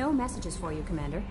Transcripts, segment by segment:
No messages for you, Commander.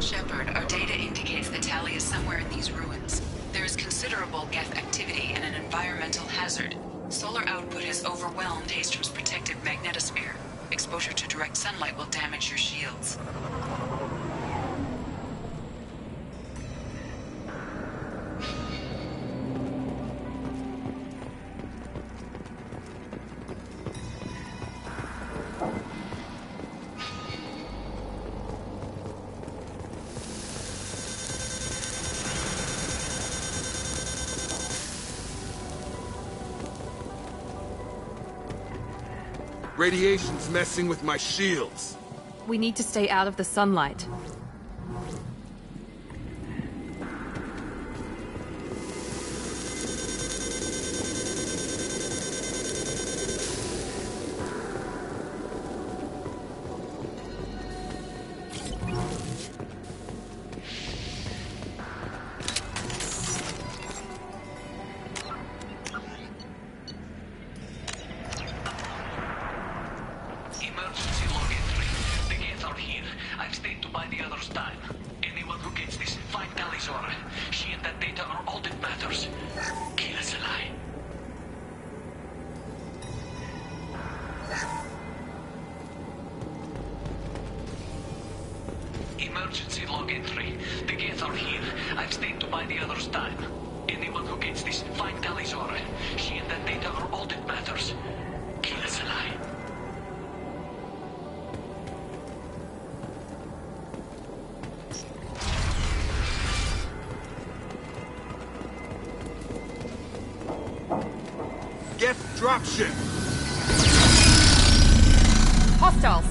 Shepard, our data indicates that Tali is somewhere in these ruins. There is considerable geth activity and an environmental hazard. Solar output has overwhelmed Hastrom's protective magnetosphere. Exposure to direct sunlight will damage your shields. Radiation's messing with my shields. We need to stay out of the sunlight. Emergency log entry. The Geth are here. I've stayed to buy the others time. Anyone who gets this, find Tali's aura. She and that data are all that matters. Kill us alive. Geth dropship! Hostiles!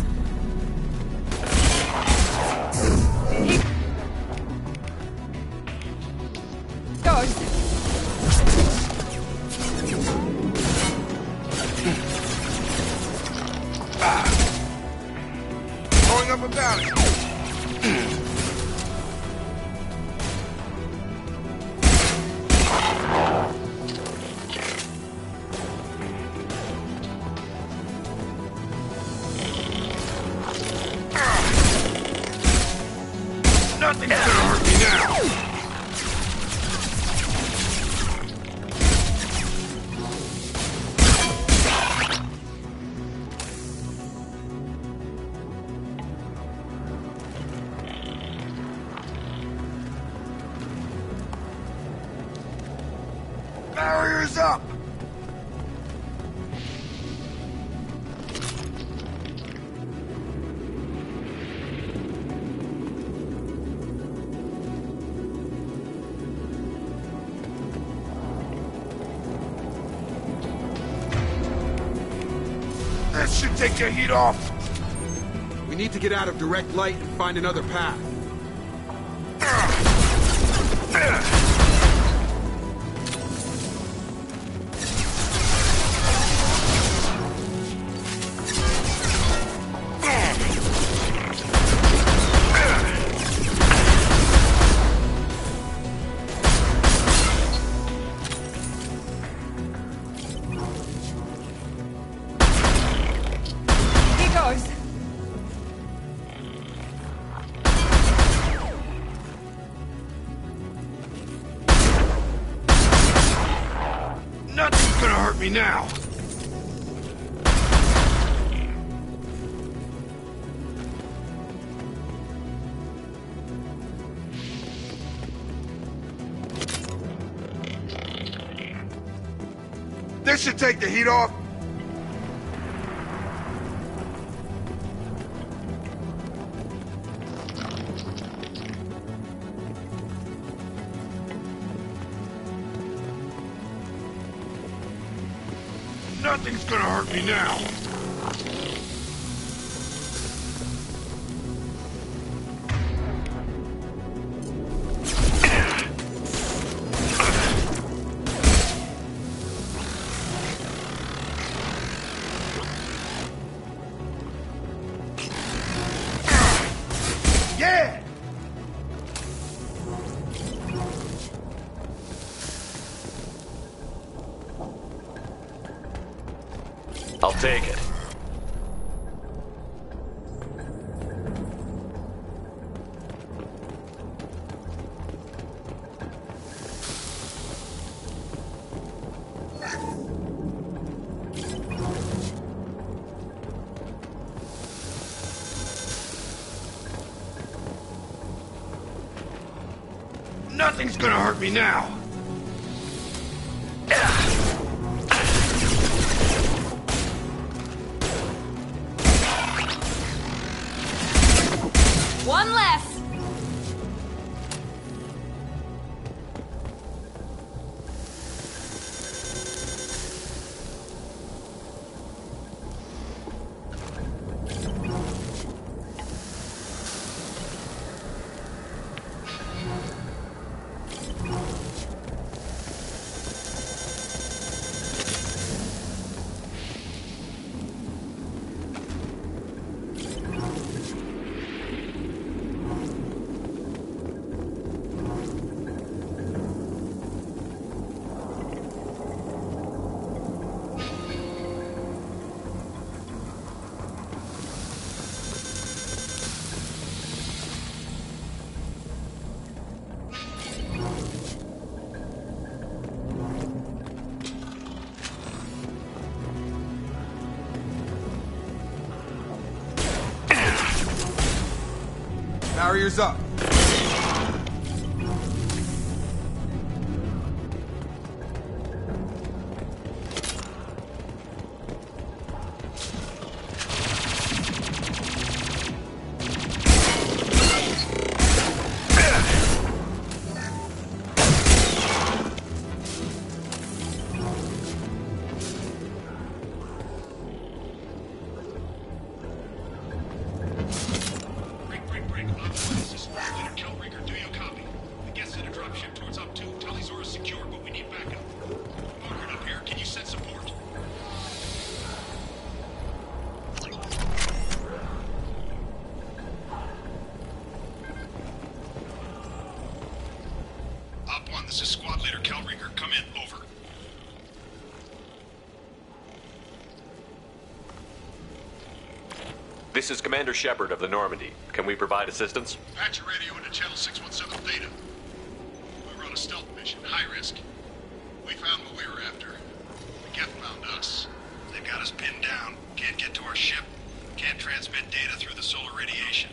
Goes! Going up a valley! Nothing's gonna hurt me now! Barriers up! This should take the heat off! We need to get out of direct light and find another path. Nothing's gonna hurt me now! This should take the heat off! Nothing's gonna hurt me now! Yeah! I'll take it. Nothing's gonna hurt me now! One less! Barriers up. This is Squad Leader Calringer. Come in. Over. This is Commander Shepard of the Normandy. Can we provide assistance? Patch your radio into Channel 617 Theta. We run a stealth mission, high risk. We found what we were after. The Geth found us. They've got us pinned down. Can't get to our ship. Can't transmit data through the solar radiation.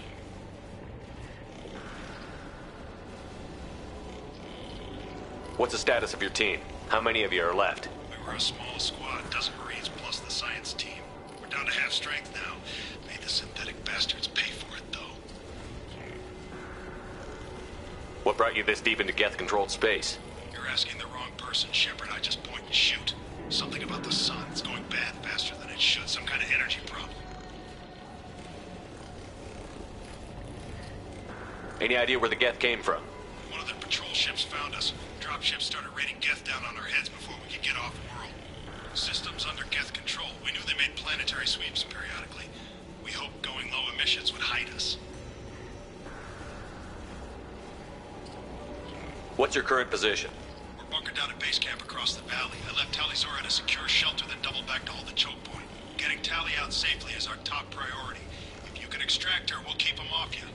What's the status of your team? How many of you are left? We were a small squad, a dozen Marines plus the science team. We're down to half strength now. Made the synthetic bastards pay for it, though. What brought you this deep into Geth-controlled space? You're asking the wrong person, Shepard. I just point and shoot. Something about the sun. It's going bad faster than it should. Some kind of energy problem. Any idea where the Geth came from? One of their patrol ships found us. Dropships started raining Geth down on our heads before we could get off-world. Systems under Geth control. We knew they made planetary sweeps periodically. We hoped going low emissions would hide us. What's your current position? We're bunkered down at base camp across the valley. I left Tali's in a secure shelter, then doubled back to hold the choke point. Getting Tali out safely is our top priority. If you can extract her, we'll keep them off you.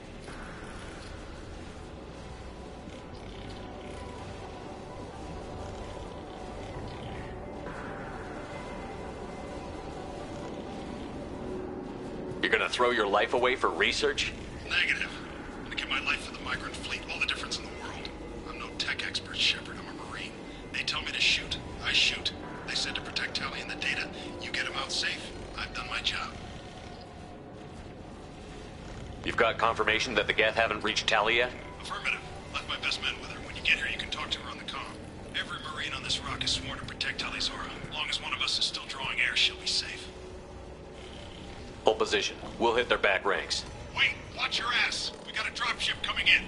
You're gonna throw your life away for research? Negative. I'm gonna give my life for the migrant fleet. All the difference in the world. I'm no tech expert, Shepard. I'm a Marine. They tell me to shoot. I shoot. They said to protect Tali and the data. You get them out safe. I've done my job. You've got confirmation that the Geth haven't reached Tali yet? Affirmative. Left my best men with her. When you get here, you can talk to her on the comm. Every Marine on this rock is sworn to protect Tali's aura. As long as one of us is still drawing air, she'll be safe. Hold position. We'll hit their back ranks. Wait! Watch your ass! We got a dropship coming in.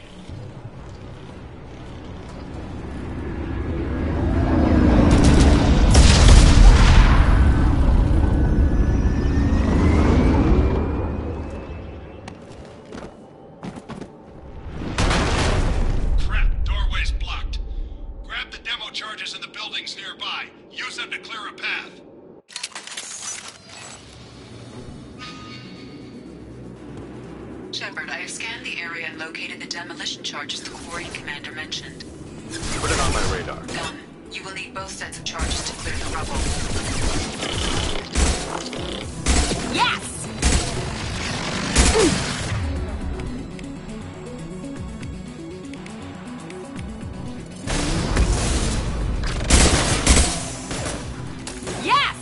Crap! Doorway's blocked. Grab the demo charges in the buildings nearby. Use them to clear a path. Shepard, I have scanned the area and located the demolition charges the quarry commander mentioned. Put it on my radar. Done. You will need both sets of charges to clear the rubble. Yes! Yes!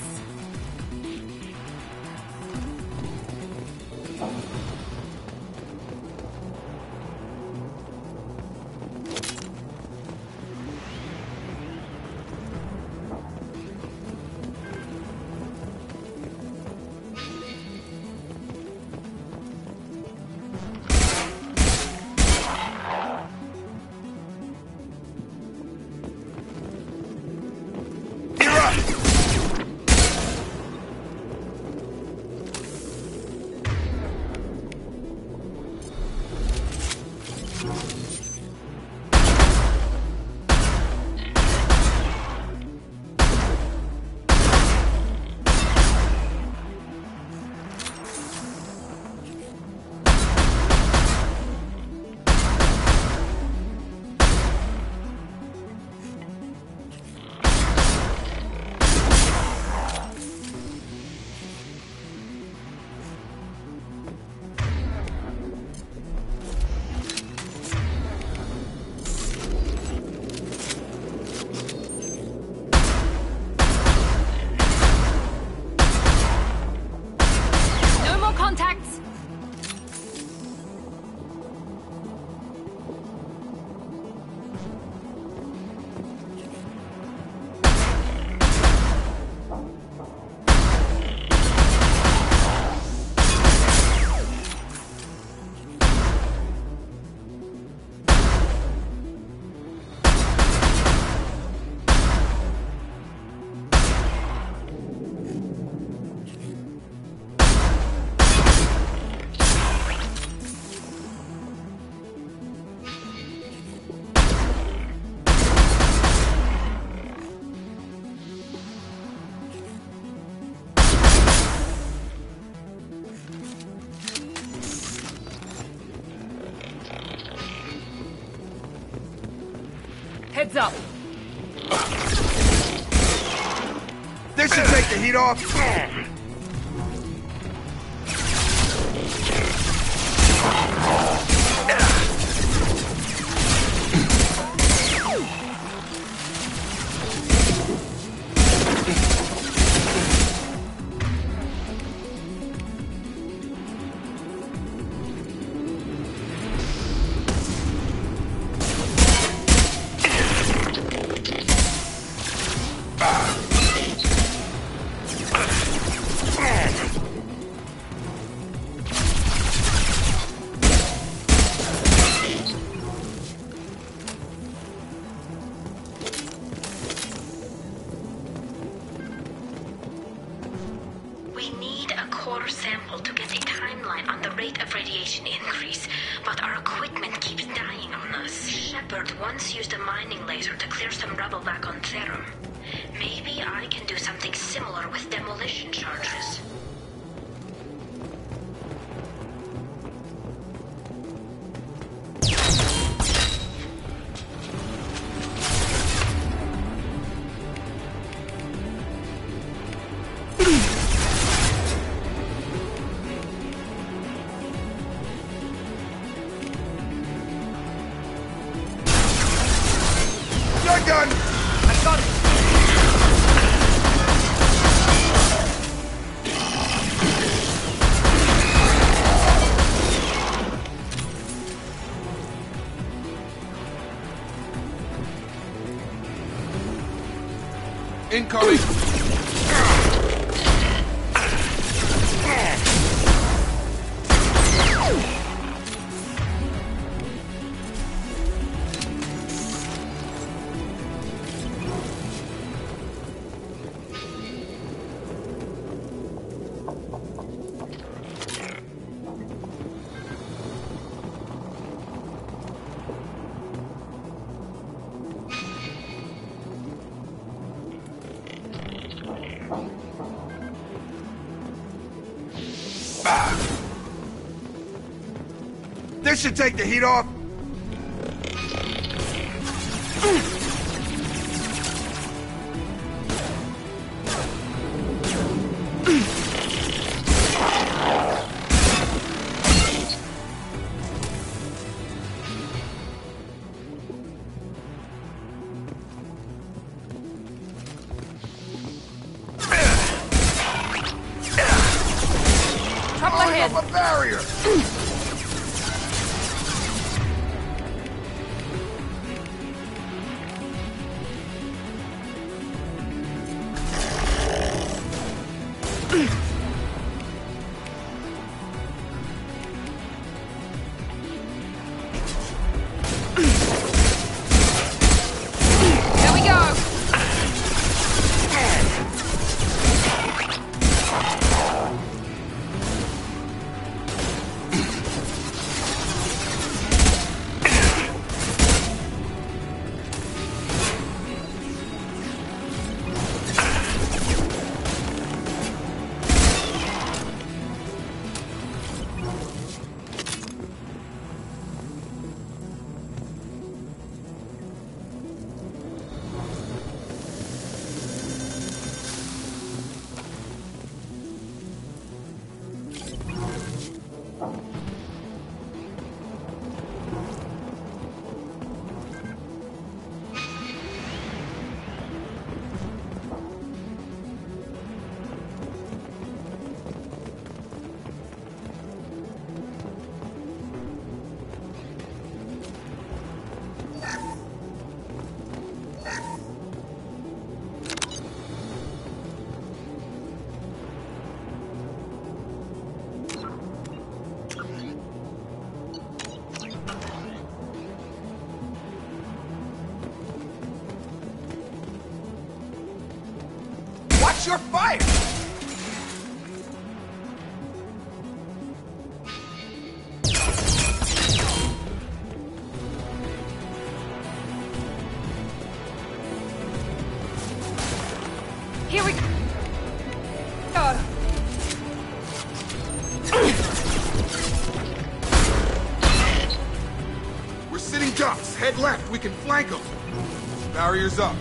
Contacts! Heads up! This should take the heat off. timeline on the rate of radiation increase, but our equipment keeps dying on us. Shepard once used a mining laser to clear some rubble back on Therum. Maybe I can do something similar with demolition charges. Gun! I got it. Incoming! This should take the heat off. Trouble ahead. Up a barrier. There we go. Watch your fire! Here we go. We're sitting ducks. Head left. We can flank them. Barriers up.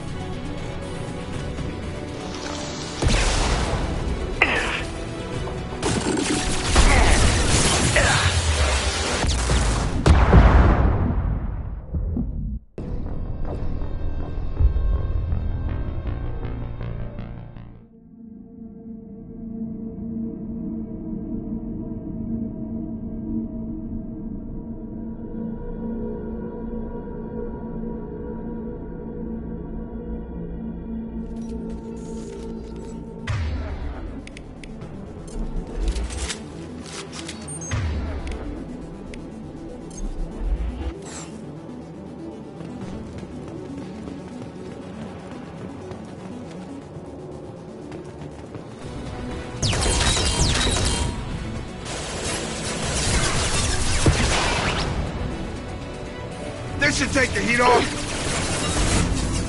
This should take the heat off.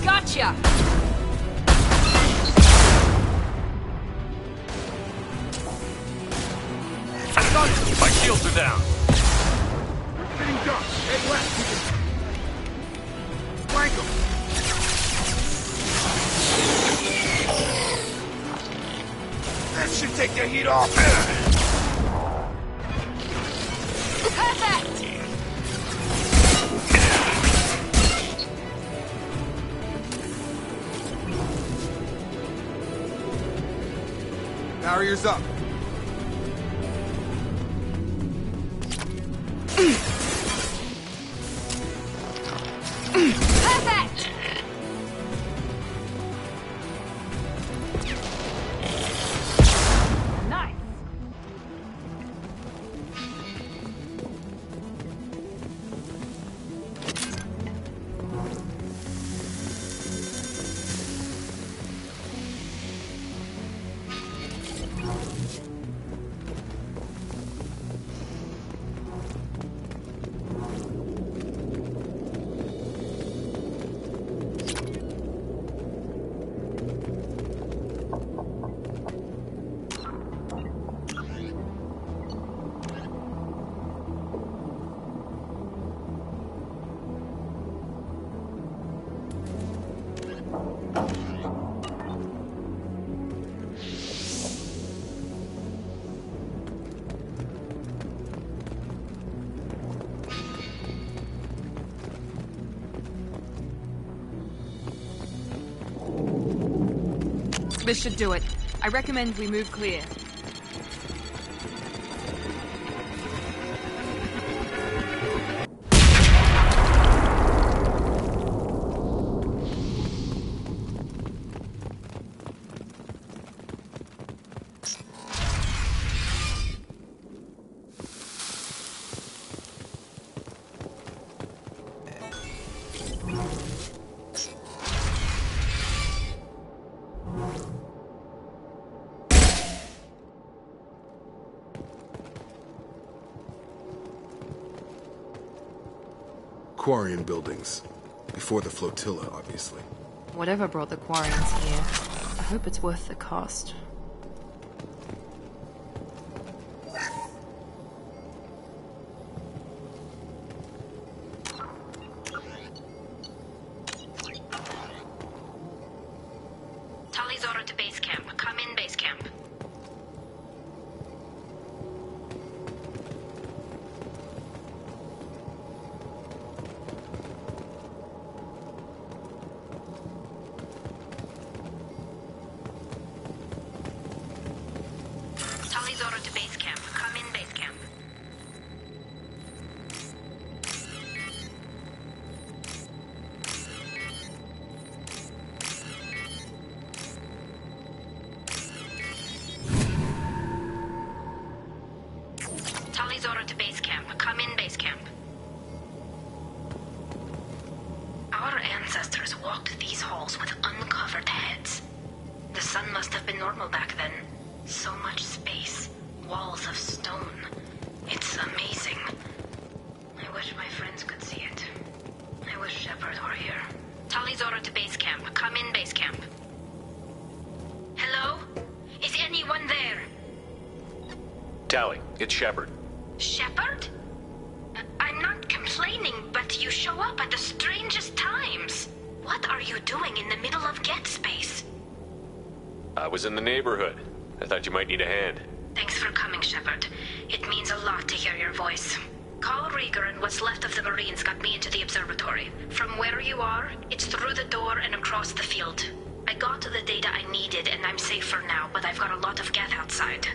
Gotcha! I got it! My shields are down. Getting done. Head west. We can flank them. This should take the heat off. Perfect! Barriers up. Perfect! Nice. This should do it. I recommend we move clear. Quarian buildings. Before the flotilla, obviously. Whatever brought the Quarians here, I hope it's worth the cost. Tali's order to base camp. Come in base camp. Tali's order to base camp. Come in base camp. Tali's order to base camp. Come in base camp. Our ancestors walked these halls with uncovered heads. The sun must have been normal back then. So much space. Walls of stone. It's amazing. I wish my friends could see it. I wish Shepard were here. Tali's order to base camp. Come in base camp. Hello? Is anyone there? Tali, it's Shepard. Shepard? I'm not complaining, but you show up at the strangest times. What are you doing in the middle of Get Space? I was in the neighborhood. I thought you might need a hand. Thanks for coming, Shepard. It means a lot to hear your voice. Carl Rieger and what's left of the Marines got me into the observatory. From where you are, it's through the door and across the field. I got the data I needed and I'm safe for now, but I've got a lot of geth outside.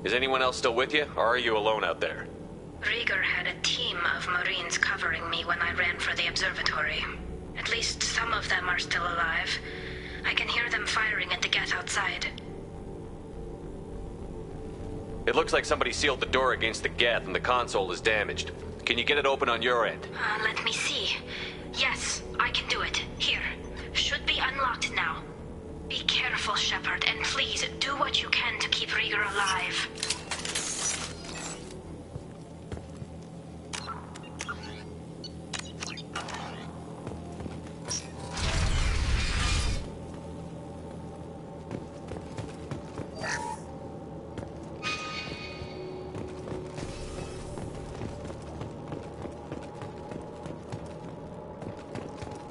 Is anyone else still with you, or are you alone out there? Rieger had a team of Marines covering me when I ran for the observatory. At least some of them are still alive. I can hear them firing at the geth outside. It looks like somebody sealed the door against the geth and the console is damaged. Can you get it open on your end? Let me see. Yes, I can do it. Here. Should be unlocked now. Be careful, Shepard, and please do what you can to keep Rieger alive.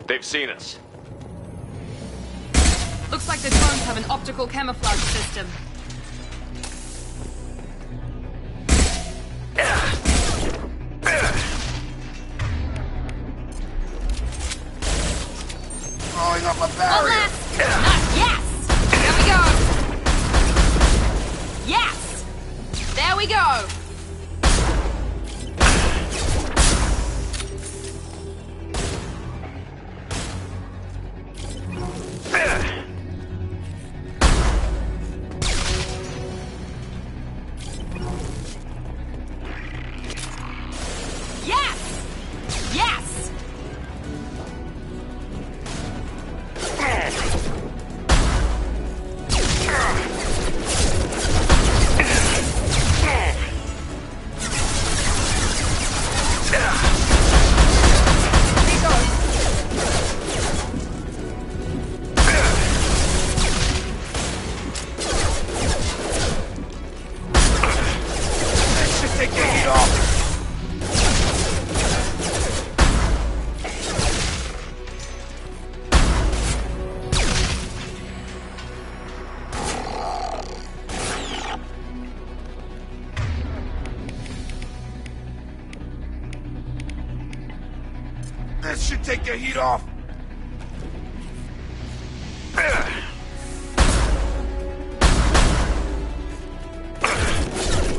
They've seen us. Looks like the drones have an optical camouflage system. Throwing up a barrier. Yes! There we go! Yes! There we go! This should take the heat off.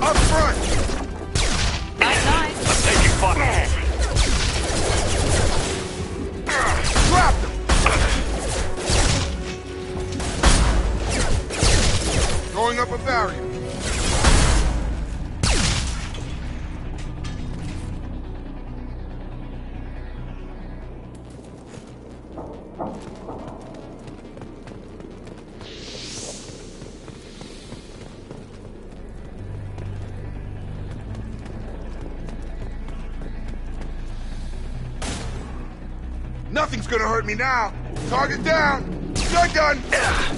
Up front. Nice. I'm taking fire. Drop them. Throwing up a barrier. Nothing's gonna hurt me now. Target down. Gun gun. Yeah!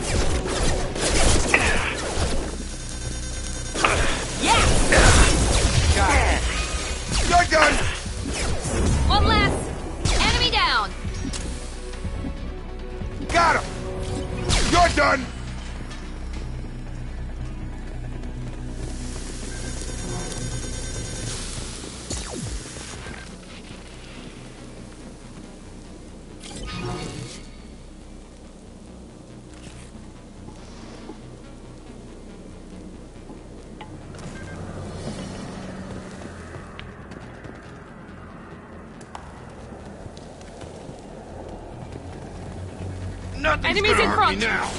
Gun gun. One less! Enemy down! Got him. You're done. Nothing's Enemies gonna in hurt front. me now.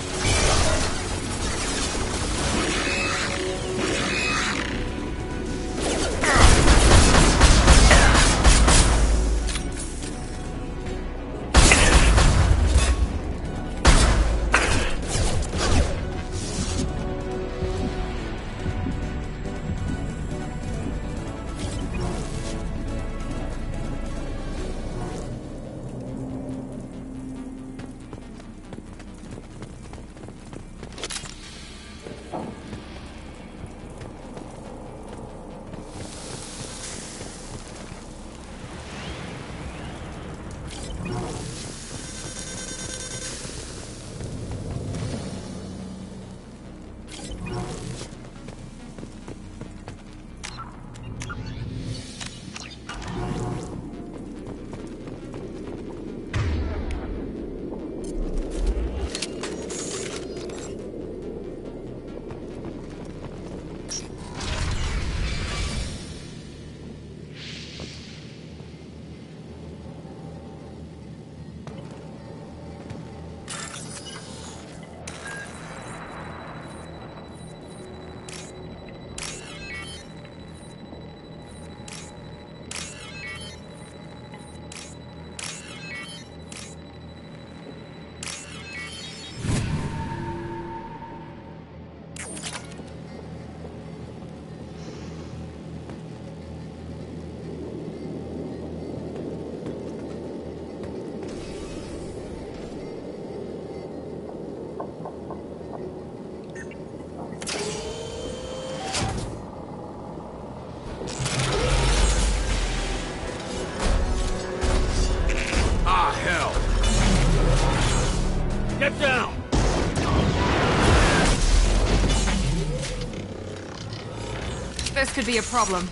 this could be a problem.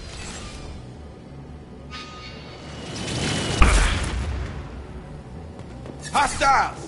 Hostiles!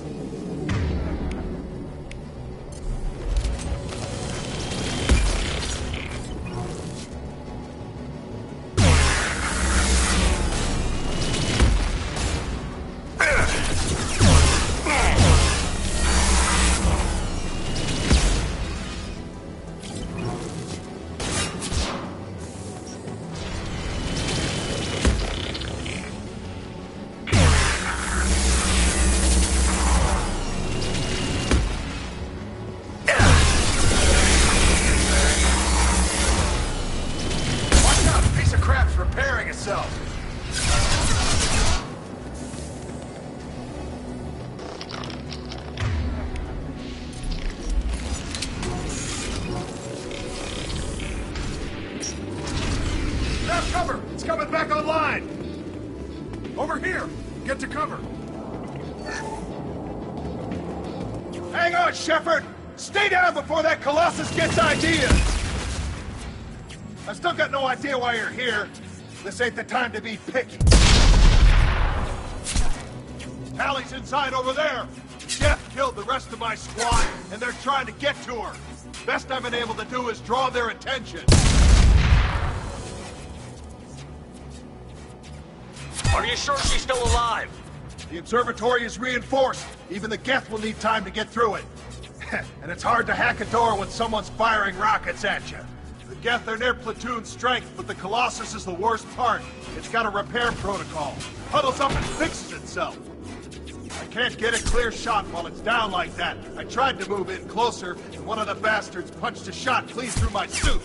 Cover! It's coming back online! Over here! Get to cover! Hang on, Shepard! Stay down before that Colossus gets ideas! I still got no idea why you're here. This ain't the time to be picky. Tali's inside over there! Jeff killed the rest of my squad, and they're trying to get to her. Best I've been able to do is draw their attention. Are you sure she's still alive? The observatory is reinforced. Even the Geth will need time to get through it. And it's hard to hack a door when someone's firing rockets at you. The Geth are near platoon strength, but the Colossus is the worst part. It's got a repair protocol. Huddles up and fixes itself. I can't get a clear shot while it's down like that. I tried to move in closer, and one of the bastards punched a shot clean through my suit.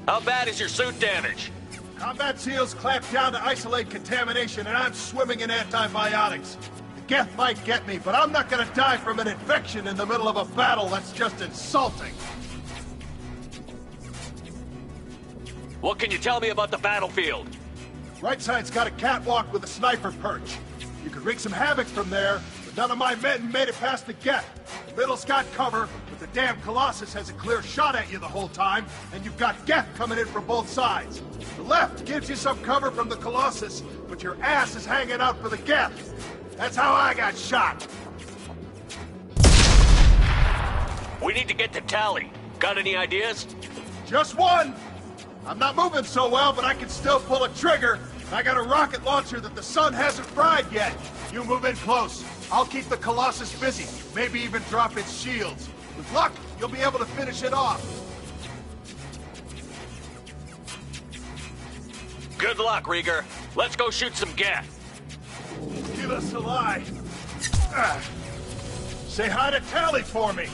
How bad is your suit damage? Combat SEALs clamped down to isolate contamination, and I'm swimming in antibiotics. The Geth might get me, but I'm not gonna die from an infection in the middle of a battle. That's just insulting. What can you tell me about the battlefield? Right side's got a catwalk with a sniper perch. You could wreak some havoc from there, but none of my men made it past the Geth. The middle's got cover, but the damn Colossus has a clear shot at you the whole time, and you've got Geth coming in from both sides. The left gives you some cover from the Colossus, but your ass is hanging out for the Geth. That's how I got shot. We need to get to Tali. Got any ideas? Just one! I'm not moving so well, but I can still pull a trigger. I got a rocket launcher that the sun hasn't fried yet. You move in close. I'll keep the Colossus busy. Maybe even drop its shields. With luck, you'll be able to finish it off. Good luck, Rieger. Let's go shoot some Geth. Give us a lie. Say hi to Tali for me.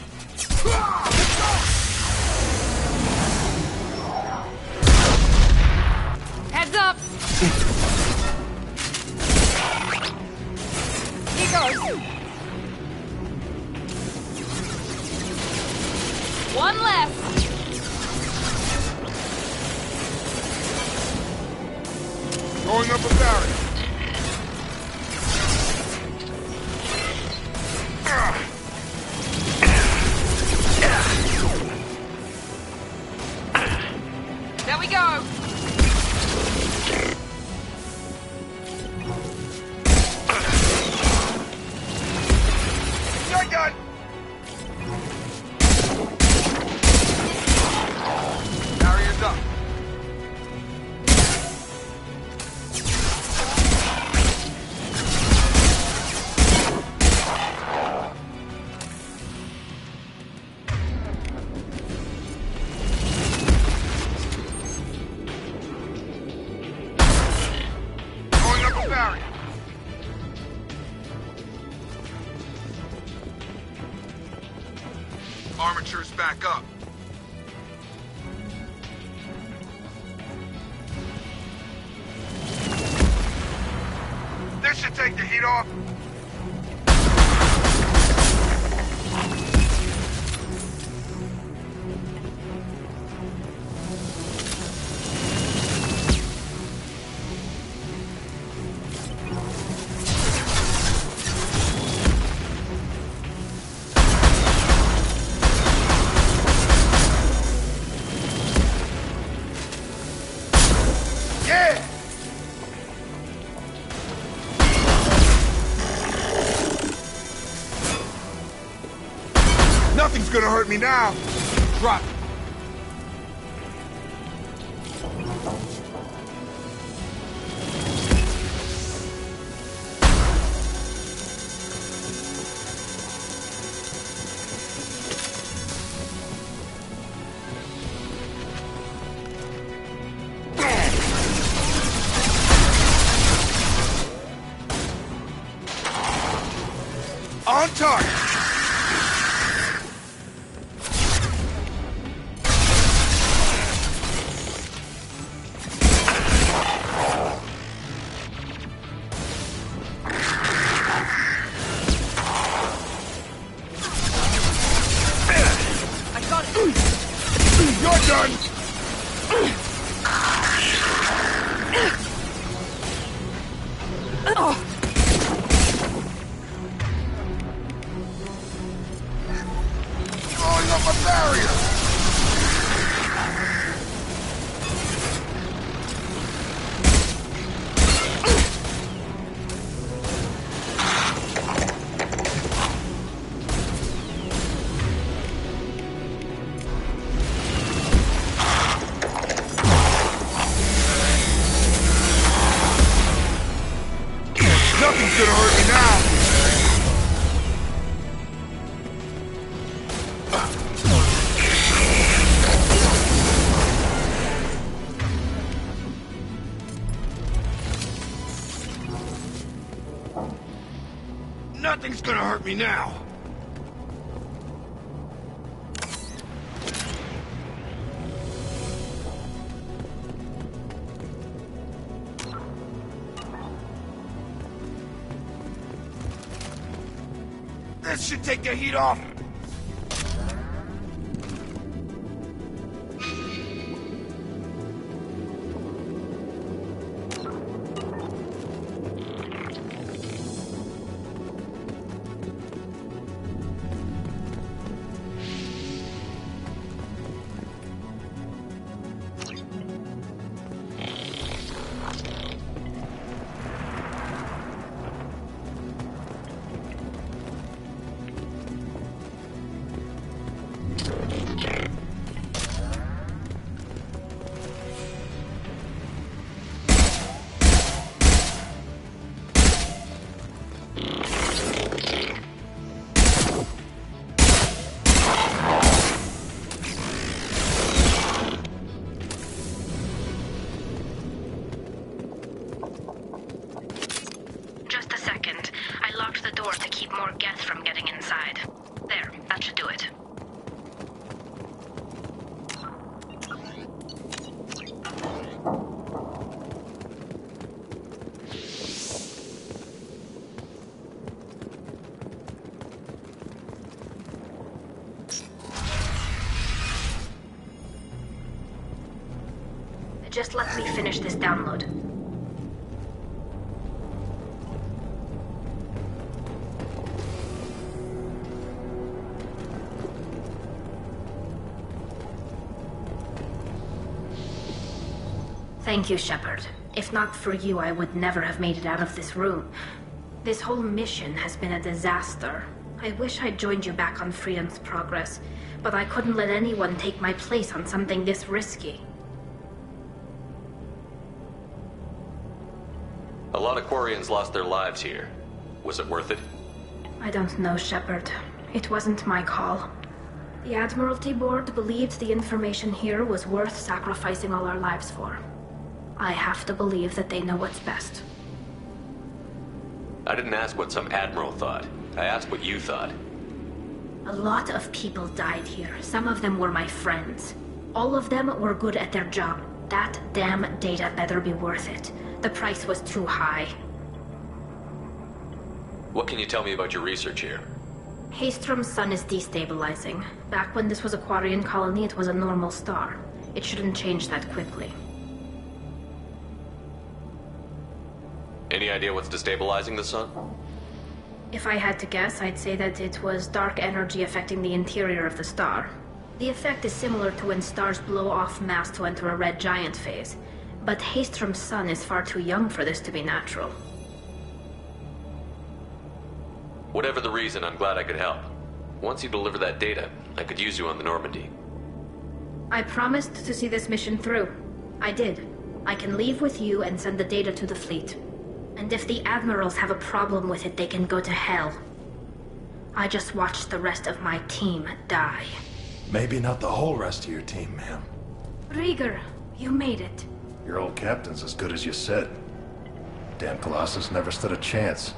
Heads up! Here goes. One left. Going up a barrier. There we go. Gun! Barrier's up. Going up a barrier. Armature's back up. This should take the heat off. Nothing's gonna hurt me now! Drop it. On target! I got it! You're done! Oh. Throwing up a barrier! Nothing's gonna hurt me now! Nothing's gonna hurt me now! This should take the heat off! Just a second. I locked the door to keep more Geth from getting inside. There, that should do it. Just let me finish this download. Thank you, Shepard. If not for you, I would never have made it out of this room. This whole mission has been a disaster. I wish I'd joined you back on Freedom's Progress, but I couldn't let anyone take my place on something this risky. A lot of Quarians lost their lives here. Was it worth it? I don't know, Shepard. It wasn't my call. The Admiralty Board believed the information here was worth sacrificing all our lives for. I have to believe that they know what's best. I didn't ask what some admiral thought. I asked what you thought. A lot of people died here. Some of them were my friends. All of them were good at their job. That damn data better be worth it. The price was too high. What can you tell me about your research here? Haystrom's sun is destabilizing. Back when this was a Quarian colony, it was a normal star. It shouldn't change that quickly. Any idea what's destabilizing the sun? If I had to guess, I'd say that it was dark energy affecting the interior of the star. The effect is similar to when stars blow off mass to enter a red giant phase. But Haystrom's sun is far too young for this to be natural. Whatever the reason, I'm glad I could help. Once you deliver that data, I could use you on the Normandy. I promised to see this mission through. I did. I can leave with you and send the data to the fleet. And if the admirals have a problem with it, they can go to hell. I just watched the rest of my team die. Maybe not the whole rest of your team, ma'am. Rieger, you made it. Your old captain's as good as you said. Damn Colossus never stood a chance.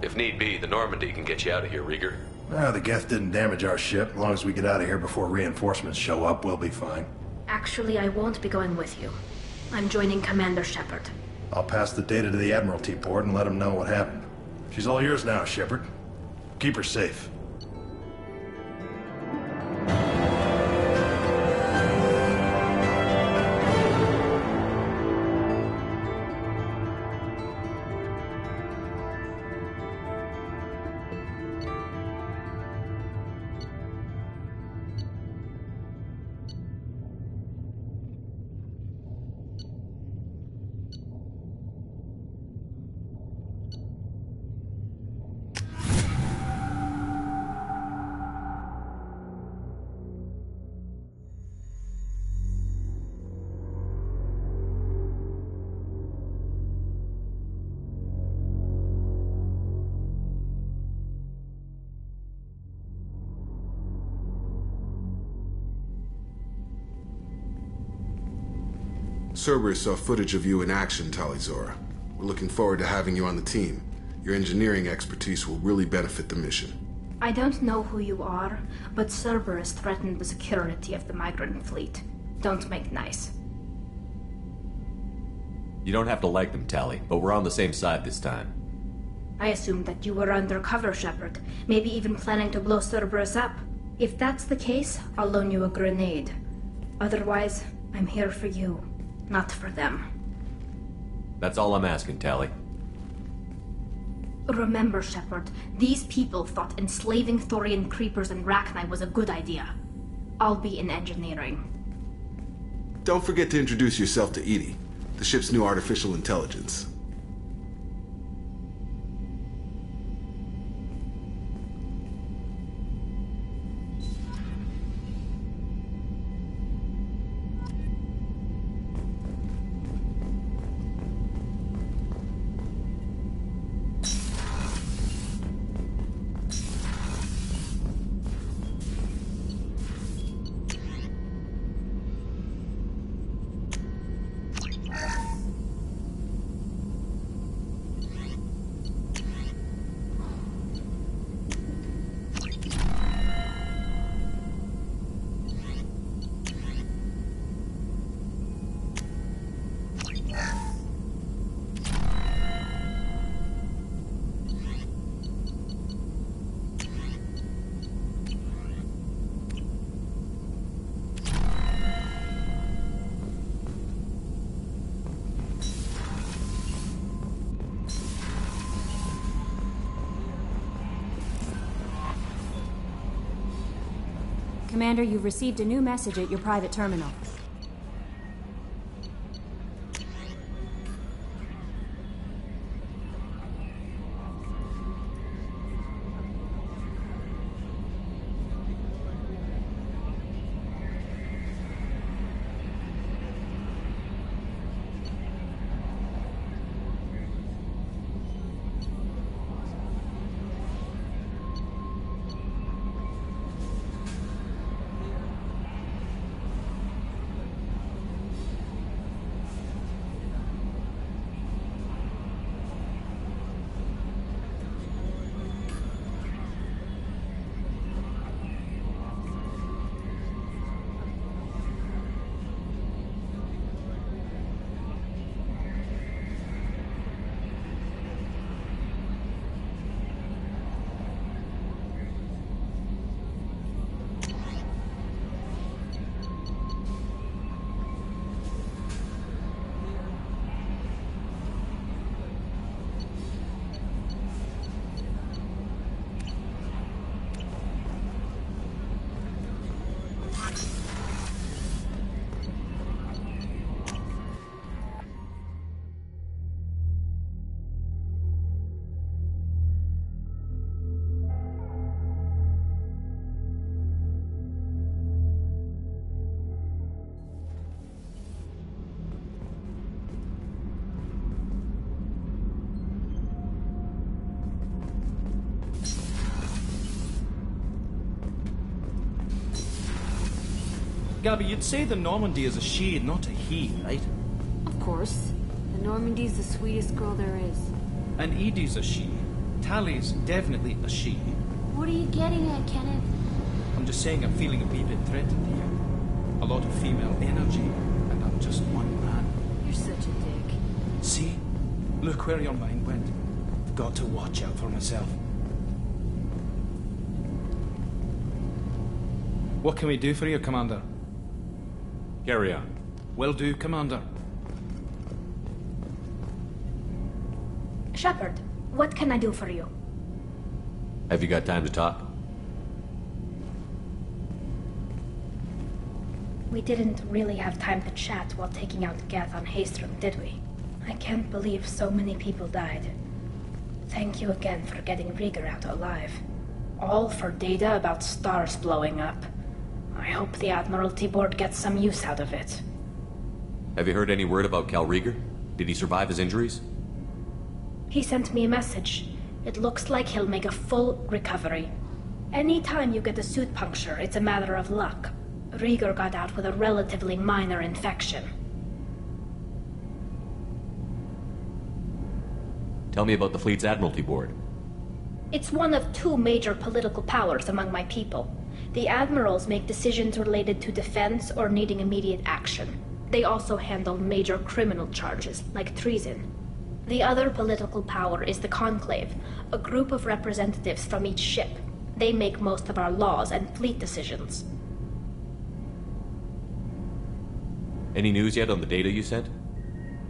If need be, the Normandy can get you out of here, Rieger. The Geth didn't damage our ship. As long as we get out of here before reinforcements show up, we'll be fine. Actually, I won't be going with you. I'm joining Commander Shepard. I'll pass the data to the Admiralty port and let them know what happened. She's all yours now, Shepard. Keep her safe. Cerberus saw footage of you in action, Tali. We're looking forward to having you on the team. Your engineering expertise will really benefit the mission. I don't know who you are, but Cerberus threatened the security of the migrant fleet. Don't make nice. You don't have to like them, Tali, but we're on the same side this time. I assumed that you were undercover, Shepard. Maybe even planning to blow Cerberus up. If that's the case, I'll loan you a grenade. Otherwise, I'm here for you, not for them. That's all I'm asking, Tali. Remember, Shepard, these people thought enslaving Thorian creepers and Rachni was a good idea. I'll be in engineering. Don't forget to introduce yourself to Edie, the ship's new artificial intelligence. Commander, you've received a new message at your private terminal. Gabby, you'd say the Normandy is a she, not a he, right? Of course. The Normandy's the sweetest girl there is. And Edie's a she. Tali's definitely a she. What are you getting at, Kenneth? I'm just saying I'm feeling a wee bit threatened here. A lot of female energy, and I'm just one man. You're such a dick. See? Look where your mind went. I've got to watch out for myself. What can we do for you, Commander? Carry on. Will do, Commander. Shepard, what can I do for you? Have you got time to talk? We didn't really have time to chat while taking out Geth on Haystrom, did we? I can't believe so many people died. Thank you again for getting Rieger out alive. All for data about stars blowing up. I hope the Admiralty Board gets some use out of it. Have you heard any word about Cal Rieger? Did he survive his injuries? He sent me a message. It looks like he'll make a full recovery. Anytime you get a suit puncture, it's a matter of luck. Rieger got out with a relatively minor infection. Tell me about the fleet's Admiralty Board. It's one of two major political powers among my people. The admirals make decisions related to defense or needing immediate action. They also handle major criminal charges, like treason. The other political power is the Conclave, a group of representatives from each ship. They make most of our laws and fleet decisions. Any news yet on the data you sent?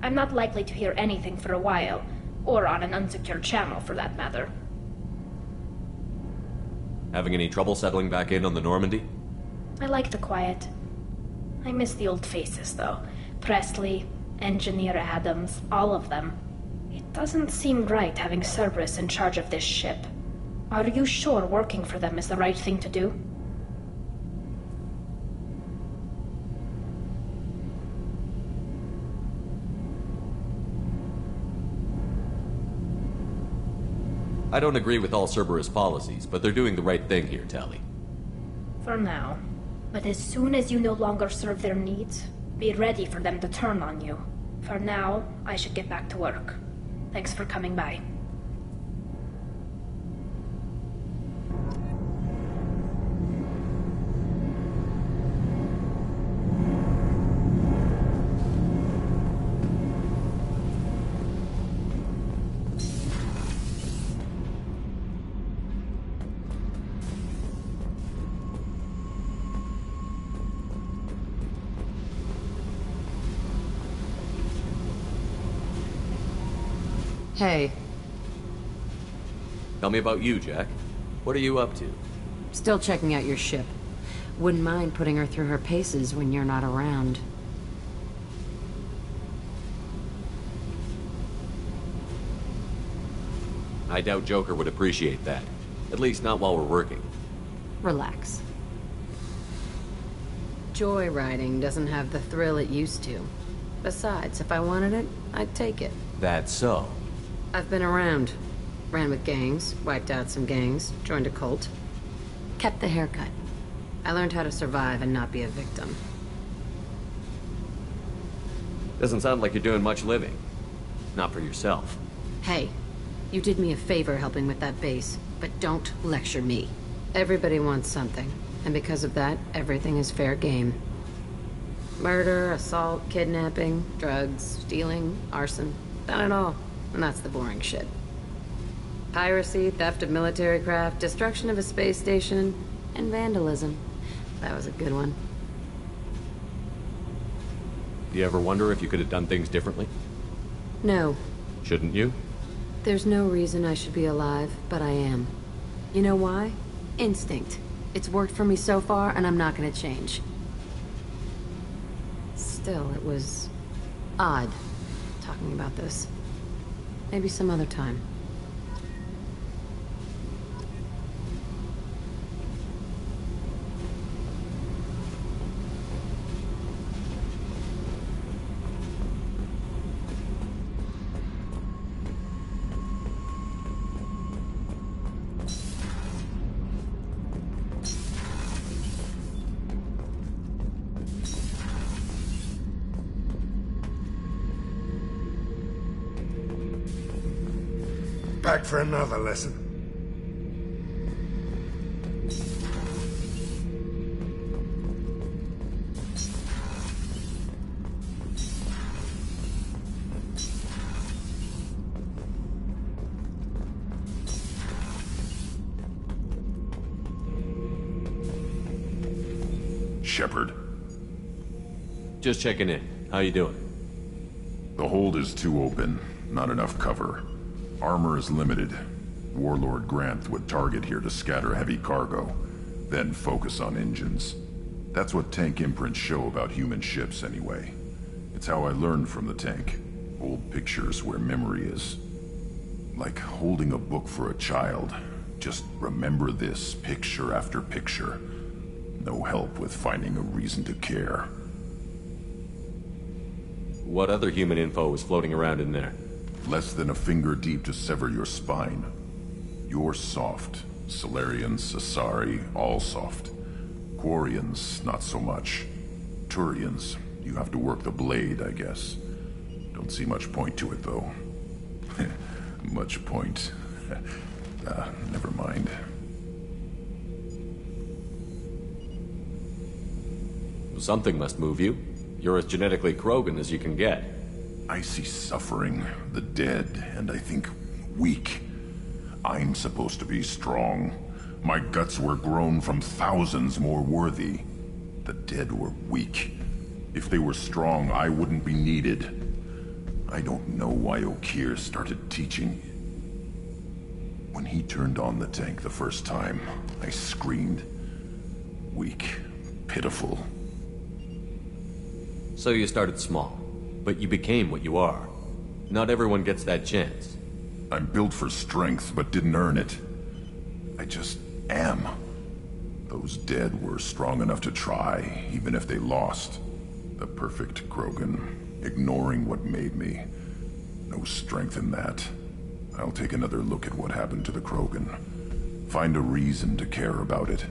I'm not likely to hear anything for a while, or on an unsecured channel for that matter. Having any trouble settling back in on the Normandy? I like the quiet. I miss the old faces, though. Presley, Engineer Adams, all of them. It doesn't seem right having Cerberus in charge of this ship. Are you sure working for them is the right thing to do? I don't agree with all Cerberus policies, but they're doing the right thing here, Tali. For now. But as soon as you no longer serve their needs, be ready for them to turn on you. For now, I should get back to work. Thanks for coming by. Hey. Tell me about you, Jack. What are you up to? Still checking out your ship. Wouldn't mind putting her through her paces when you're not around. I doubt Joker would appreciate that. At least not while we're working. Relax. Joyriding doesn't have the thrill it used to. Besides, if I wanted it, I'd take it. That's so. I've been around. Ran with gangs, wiped out some gangs, joined a cult. Kept the haircut. I learned how to survive and not be a victim. Doesn't sound like you're doing much living. Not for yourself. Hey, you did me a favor helping with that base, but don't lecture me. Everybody wants something, and because of that, everything is fair game. Murder, assault, kidnapping, drugs, stealing, arson. Done it all. And that's the boring shit. Piracy, theft of military craft, destruction of a space station, and vandalism. That was a good one. Do you ever wonder if you could have done things differently? No. Shouldn't you? There's no reason I should be alive, but I am. You know why? Instinct. It's worked for me so far, and I'm not gonna change. Still, it was odd talking about this. Maybe some other time. back for another lesson. Shepard. Just checking in. How you doing? The hold is too open. Not enough cover. Armor is limited. Warlord Grant would target here to scatter heavy cargo, then focus on engines. That's what tank imprints show about human ships anyway. It's how I learned from the tank. Old pictures where memory is. Like holding a book for a child. Just remember this picture after picture. No help with finding a reason to care. What other human info was floating around in there? Less than a finger deep to sever your spine. You're soft. Solarians, Asari, all soft. Quarians, not so much. Turians, you have to work the blade, I guess. Don't see much point to it, though. Much point. Never mind. Something must move you. You're as genetically Krogan as you can get. I see suffering, the dead, and I think weak. I'm supposed to be strong. My guts were grown from thousands more worthy. The dead were weak. If they were strong, I wouldn't be needed. I don't know why Okeer started teaching. When he turned on the tank the first time, I screamed. Weak, pitiful. So you started small, but you became what you are. Not everyone gets that chance. I'm built for strength, but didn't earn it. I just am. Those dead were strong enough to try, even if they lost. The perfect Krogan, ignoring what made me. No strength in that. I'll take another look at what happened to the Krogan. Find a reason to care about it.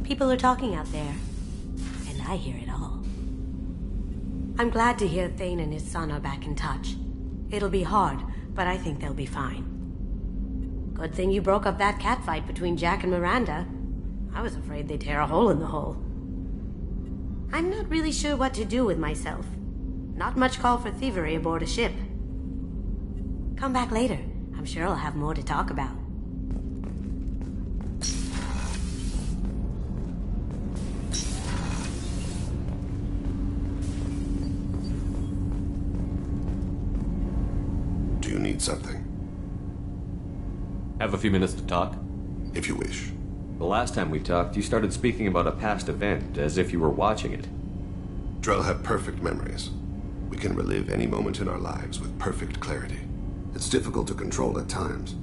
People are talking out there, and I hear it all. I'm glad to hear Thane and his son are back in touch. It'll be hard, but I think they'll be fine. Good thing you broke up that catfight between Jack and Miranda. I was afraid they'd tear a hole in the hull. I'm not really sure what to do with myself. Not much call for thievery aboard a ship. Come back later. I'm sure I'll have more to talk about. Something. Have a few minutes to talk? If you wish. The last time we talked, you started speaking about a past event, as if you were watching it. Drell have perfect memories. We can relive any moment in our lives with perfect clarity. It's difficult to control at times.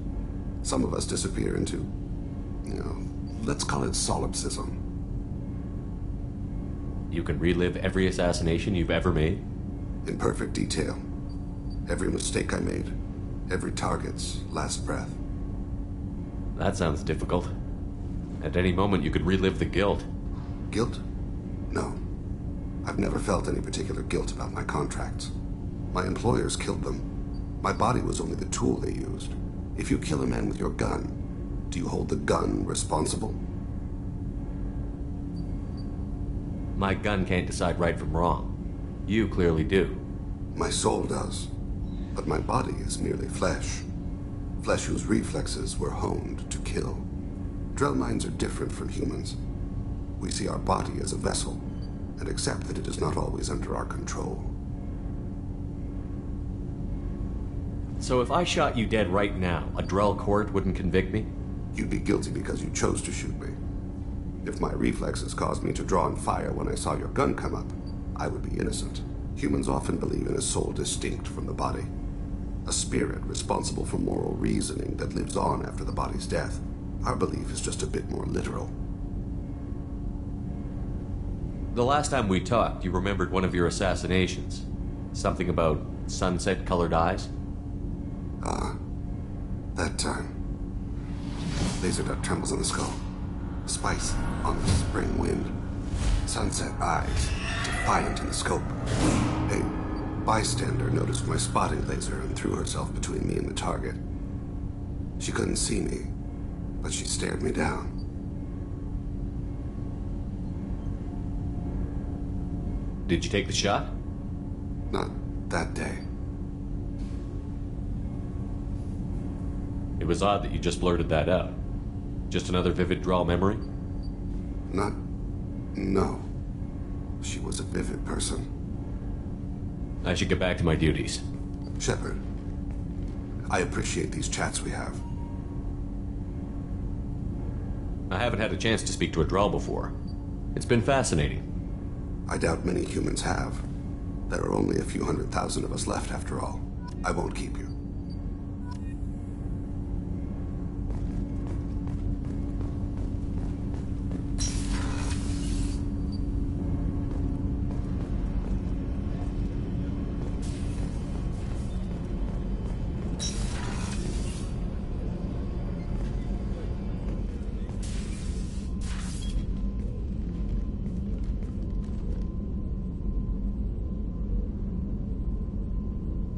Some of us disappear into, let's call it solipsism. You can relive every assassination you've ever made? In perfect detail. Every mistake I made. Every target's last breath. That sounds difficult. At any moment you could relive the guilt. Guilt? No. I've never felt any particular guilt about my contracts. My employers killed them. My body was only the tool they used. If you kill a man with your gun, do you hold the gun responsible? My gun can't decide right from wrong. You clearly do. My soul does. But my body is merely flesh. Flesh whose reflexes were honed to kill. Drell minds are different from humans. We see our body as a vessel, and accept that it is not always under our control. So if I shot you dead right now, a Drell court wouldn't convict me? You'd be guilty because you chose to shoot me. If my reflexes caused me to draw and fire when I saw your gun come up, I would be innocent. Humans often believe in a soul distinct from the body. A spirit responsible for moral reasoning that lives on after the body's death. Our belief is just a bit more literal. The last time we talked, you remembered one of your assassinations. Something about sunset-colored eyes? That time. Laser duct trembles in the skull. Spice on the spring wind. Sunset eyes, defiant in the scope. A bystander noticed my spotting laser and threw herself between me and the target. She couldn't see me, but she stared me down. Did you take the shot? Not that day. It was odd that you just blurted that out. Just another vivid Drell memory? No. She was a vivid person. I should get back to my duties. Shepard, I appreciate these chats we have. I haven't had a chance to speak to a Drell before. It's been fascinating. I doubt many humans have. There are only a few 100,000 of us left after all. I won't keep you.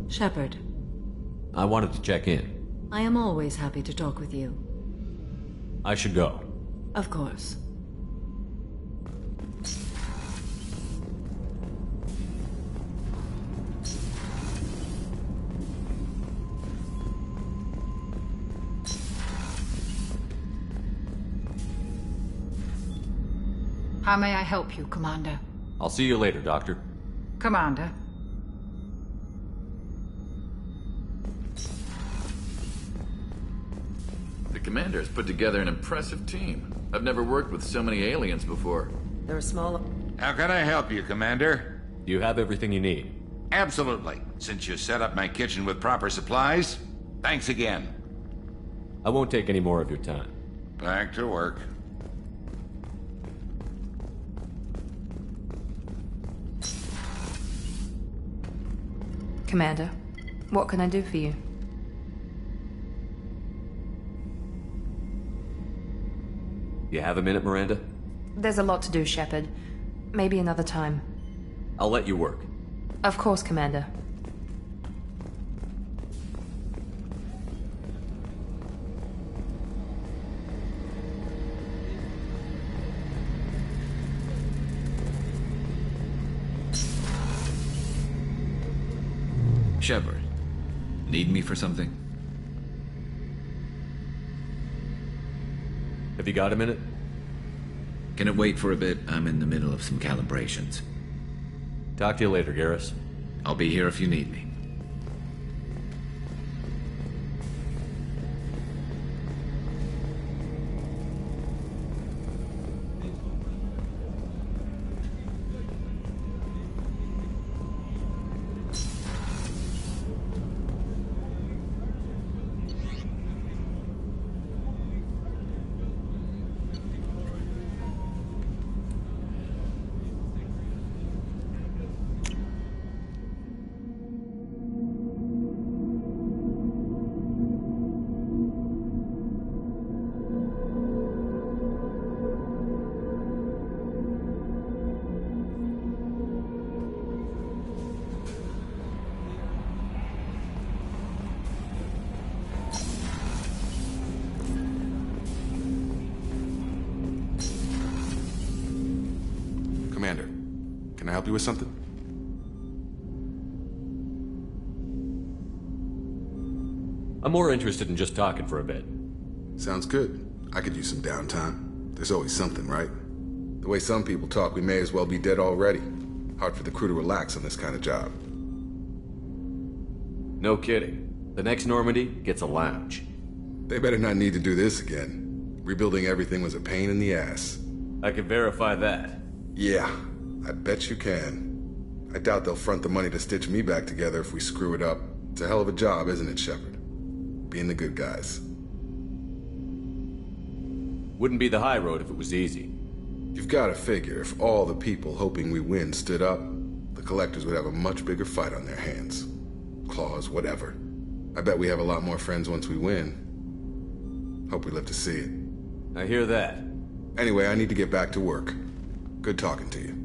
Shepard. I wanted to check in. I am always happy to talk with you. I should go. Of course. How may I help you, Commander? I'll see you later, Doctor. Commander. The Commander's put together an impressive team. I've never worked with so many aliens before. They're small. How can I help you, Commander? You have everything you need. Absolutely. Since you set up my kitchen with proper supplies, thanks again. I won't take any more of your time. Back to work. Commander, what can I do for you? You have a minute, Miranda? There's a lot to do, Shepard. Maybe another time. I'll let you work. Of course, Commander. Shepard, need me for something? Have you got a minute? Can it wait for a bit? I'm in the middle of some calibrations. Talk to you later, Garrus. I'll be here if you need me. Commander, can I help you with something? I'm more interested in just talking for a bit. Sounds good. I could use some downtime. There's always something, right? The way some people talk, we may as well be dead already. Hard for the crew to relax on this kind of job. No kidding. The next Normandy gets a lounge. They better not need to do this again. Rebuilding everything was a pain in the ass. I can verify that. Yeah, I bet you can. I doubt they'll front the money to stitch me back together if we screw it up. It's a hell of a job, isn't it, Shepard? Being the good guys. Wouldn't be the high road if it was easy. You've got to figure, if all the people hoping we win stood up, the collectors would have a much bigger fight on their hands. Claws, whatever. I bet we have a lot more friends once we win. Hope we live to see it. I hear that. Anyway, I need to get back to work. Good talking to you.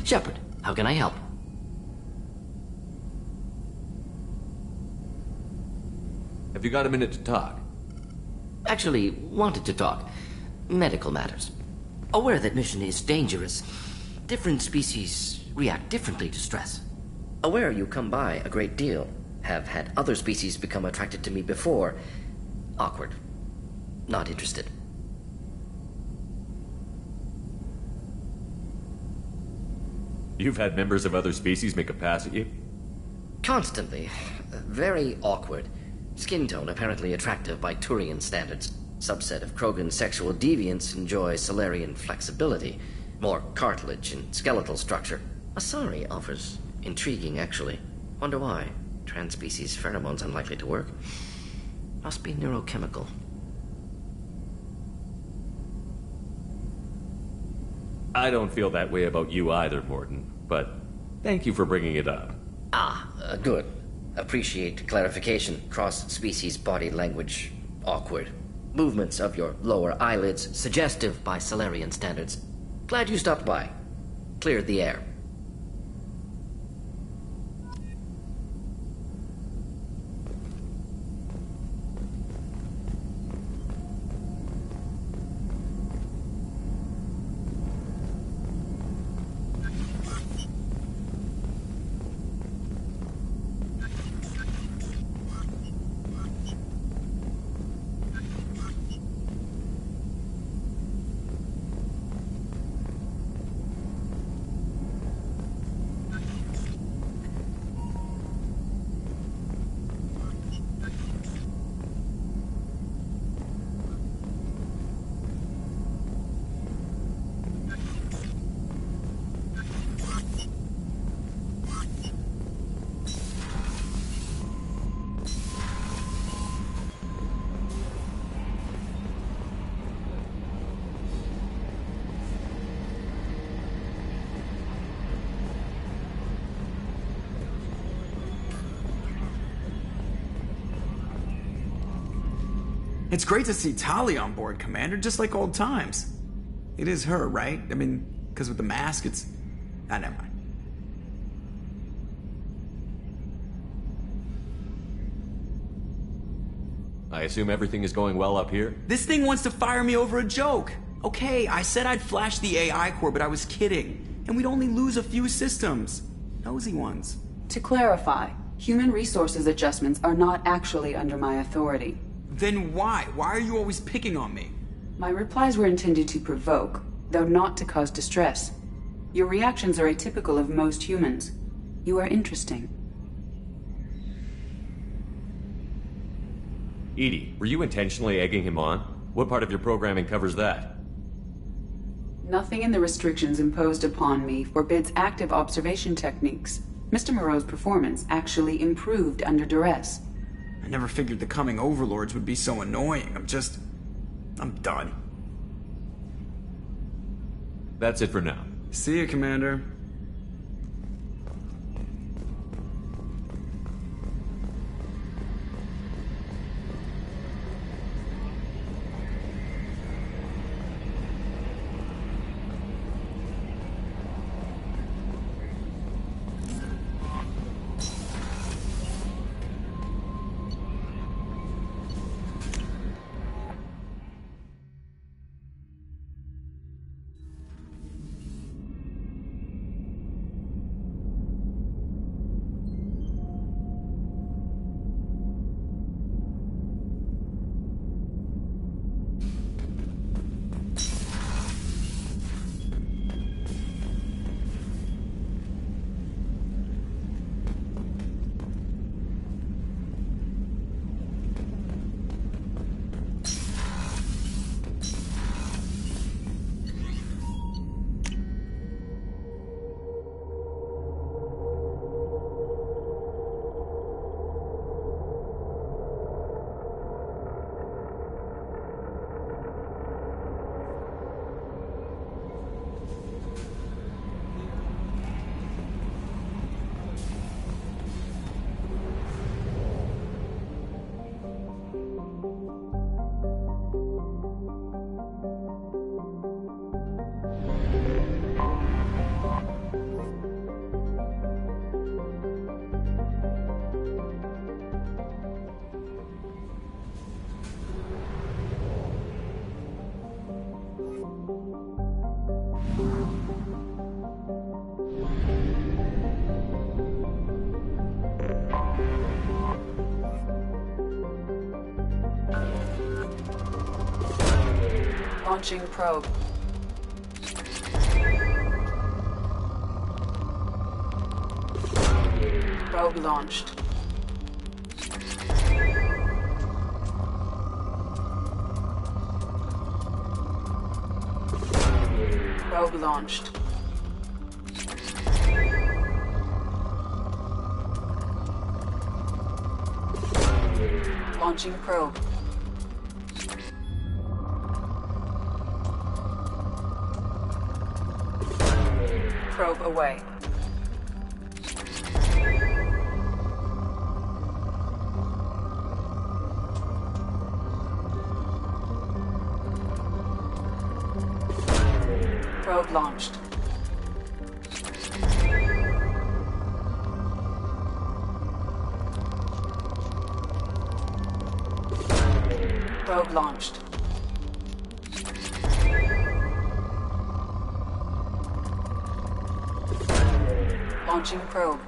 Shepard, how can I help? Have you got a minute to talk? Actually, wanted to talk. Medical matters. Aware that mission is dangerous. Different species react differently to stress. Aware you come by a great deal. Have had other species become attracted to me before. Awkward. Not interested. You've had members of other species make a pass at you? Constantly. Very awkward. Skin tone apparently attractive by Turian standards. Subset of Krogan sexual deviants enjoy Solarian flexibility. More cartilage and skeletal structure. Asari offers intriguing, actually. Wonder why. Transspecies pheromones unlikely to work. Must be neurochemical. I don't feel that way about you either, Morton, but thank you for bringing it up. Good. Appreciate clarification. Cross-species body language. Awkward. Movements of your lower eyelids suggestive by Solarian standards. Glad you stopped by. Cleared the air. It's great to see Tali on board, Commander, just like old times. It is her, right? I mean, because with the mask, it's... never mind. I assume everything is going well up here? This thing wants to fire me over a joke. Okay, I said I'd flash the AI core, but I was kidding. And we'd only lose a few systems. Nosy ones. To clarify, human resources adjustments are not actually under my authority. Then why? Why are you always picking on me? My replies were intended to provoke, though not to cause distress. Your reactions are atypical of most humans. You are interesting. Edie, were you intentionally egging him on? What part of your programming covers that? Nothing in the restrictions imposed upon me forbids active observation techniques. Mr. Moreau's performance actually improved under duress. I never figured the coming overlords would be so annoying. I'm done. That's it for now. See you, Commander. Launching probe. Probe launched. Probe launched. Launching probe. Probe away. Probe launched. Probe launched. Launching probe.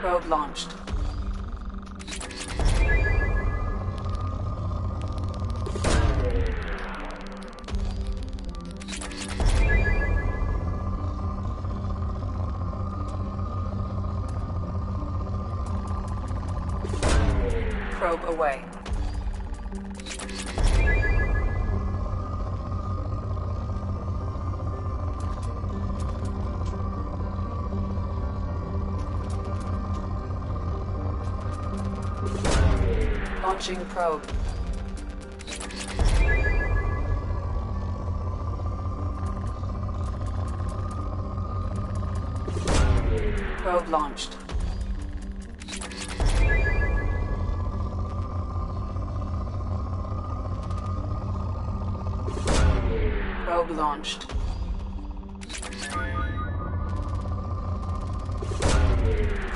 Probe launched. Probe away. Launching probe. Probe launched. Probe launched.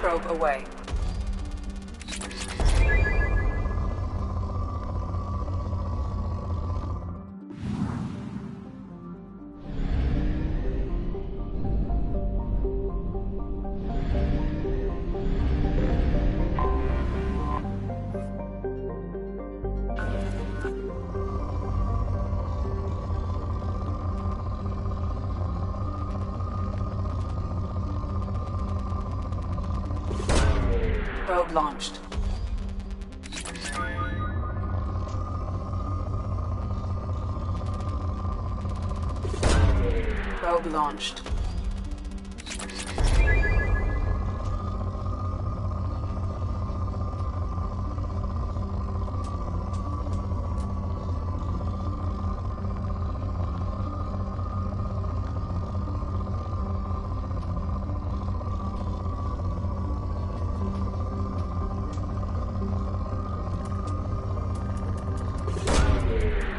Probe away. Probe launched. Probe launched.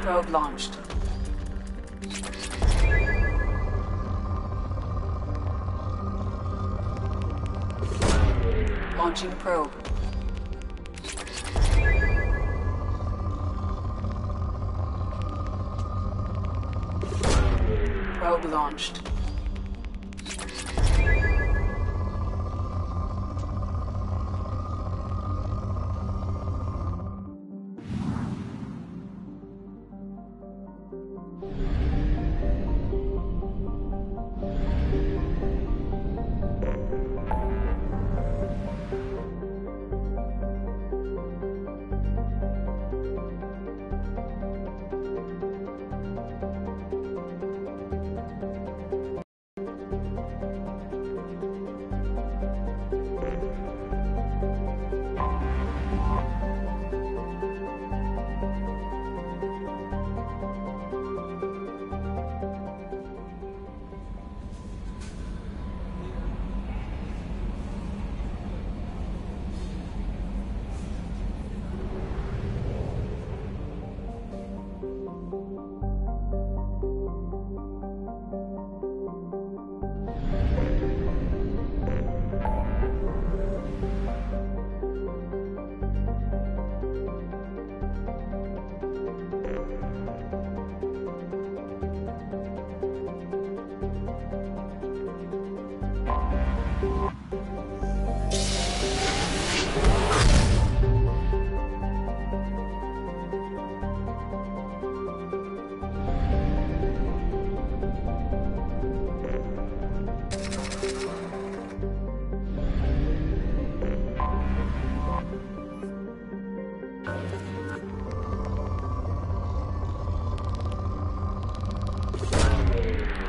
Probe launched. Launching probe. Probe launched.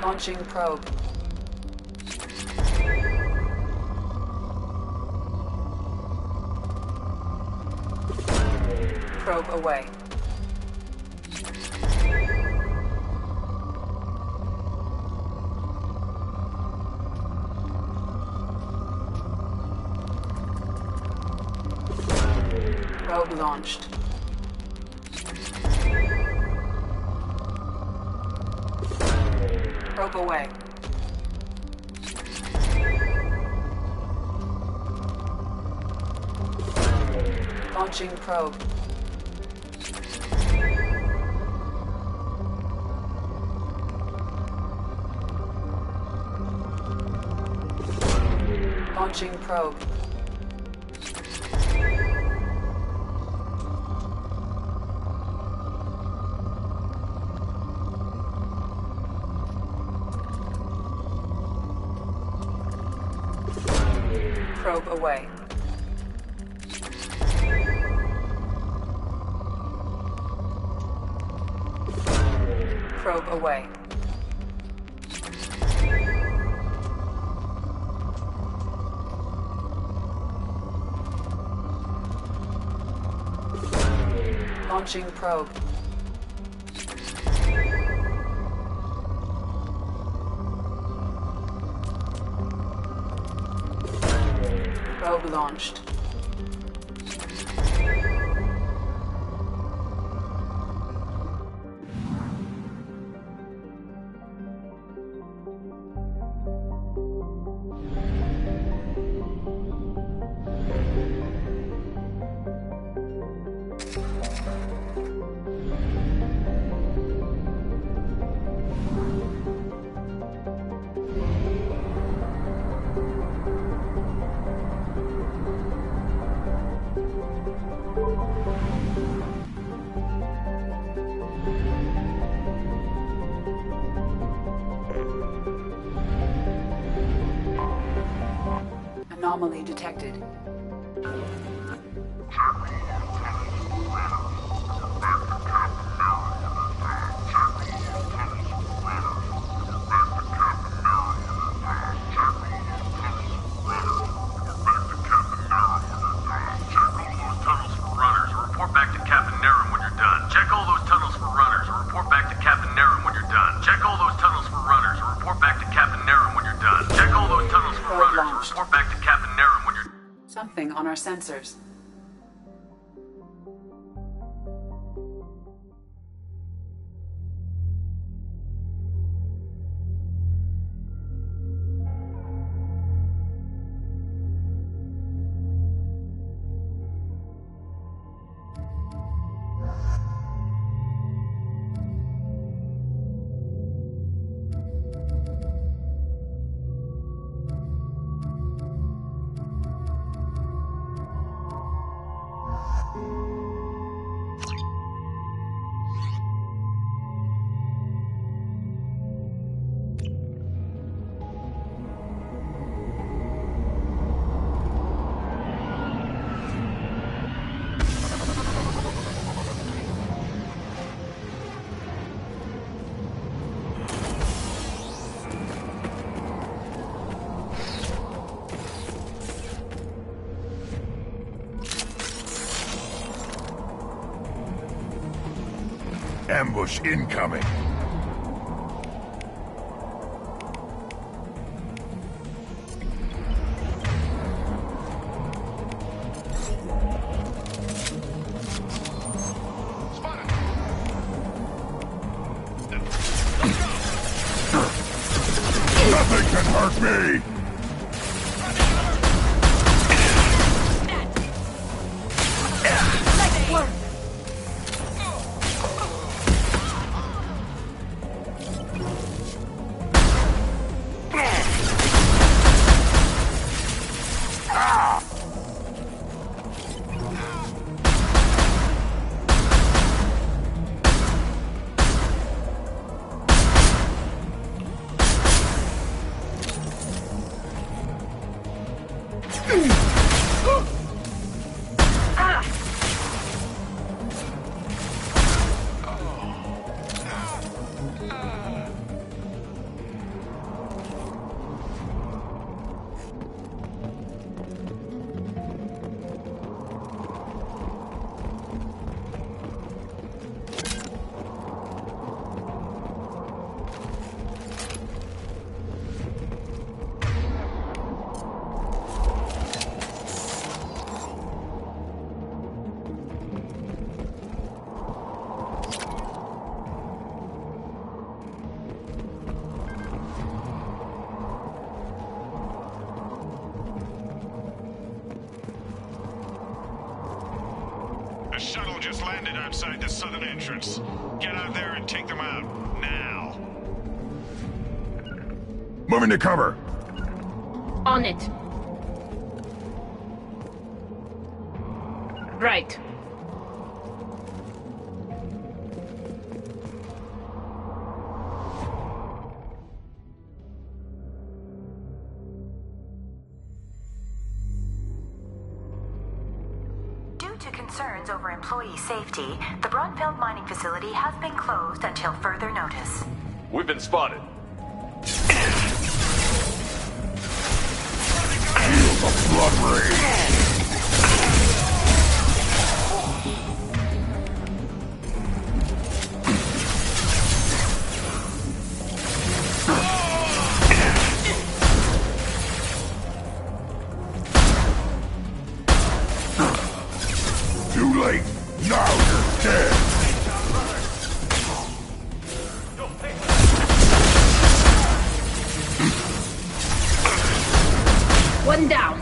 Launching probe. Probe away. Probe launched. Probe away. Launching probe. Launching probe. Probe away. Probe away. Launching probe. Probe launched. Anomaly detected. Something on our sensors. Ambush incoming. Nothing can hurt me! A shuttle just landed outside the southern entrance. Get out there and take them out, now. Moving to cover. On it. Right. Due to concerns over employee safety, the Brunfeld mining facility has been closed until further notice. We've been spotted. Feel the blood rage. Too late. Now you're dead. One down.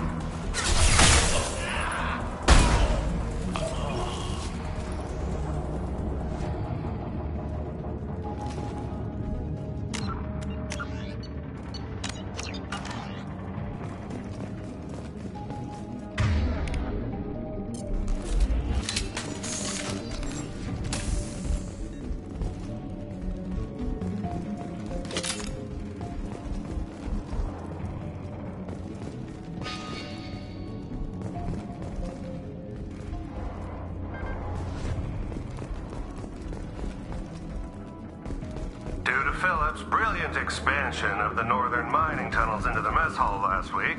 Due to Phillips' brilliant expansion of the northern mining tunnels into the mess hall last week,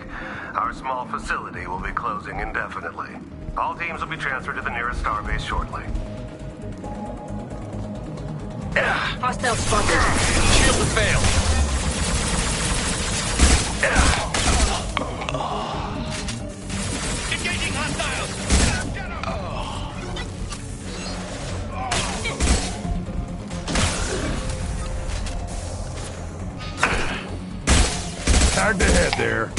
our small facility will be closing indefinitely. All teams will be transferred to the nearest starbase shortly. Hostile spotted. Shield has failed. Engaging hostiles! Tagged ahead there.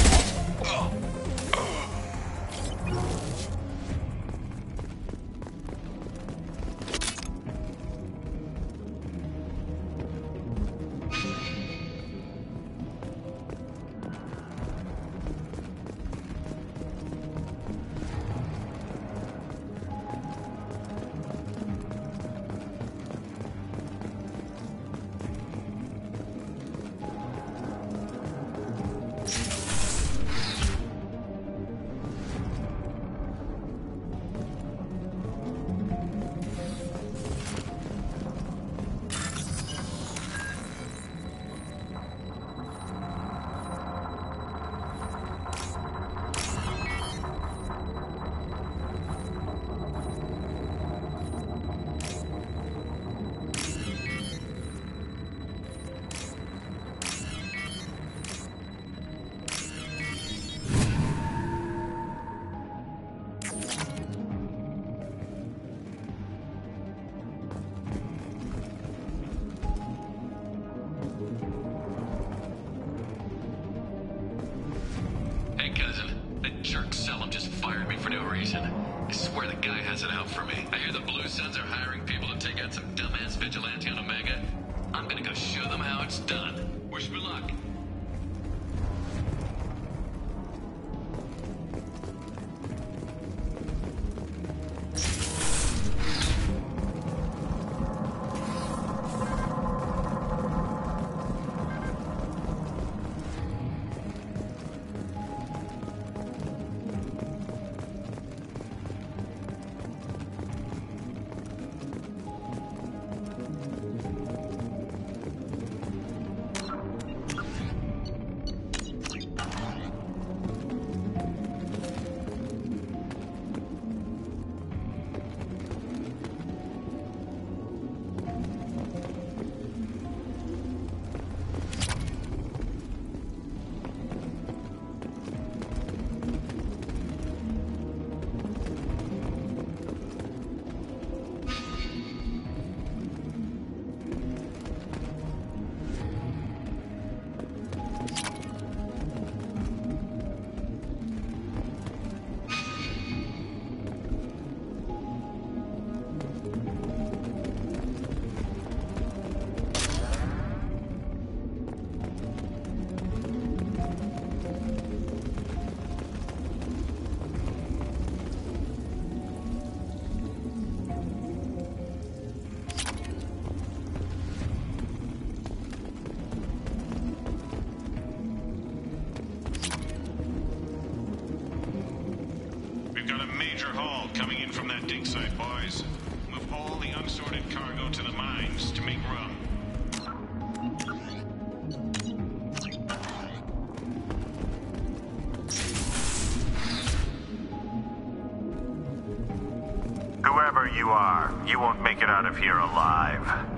Hey, cousin. That jerk Selim just fired me for no reason. I swear the guy has it out for me. I hear the Blue Suns are hiring people to take out some dumbass vigilante on Omega. I'm gonna go show them how it's done. Wish me luck. coming in from that dig site, boys. Move all the unsorted cargo to the mines to make room. Whoever you are, you won't make it out of here alive.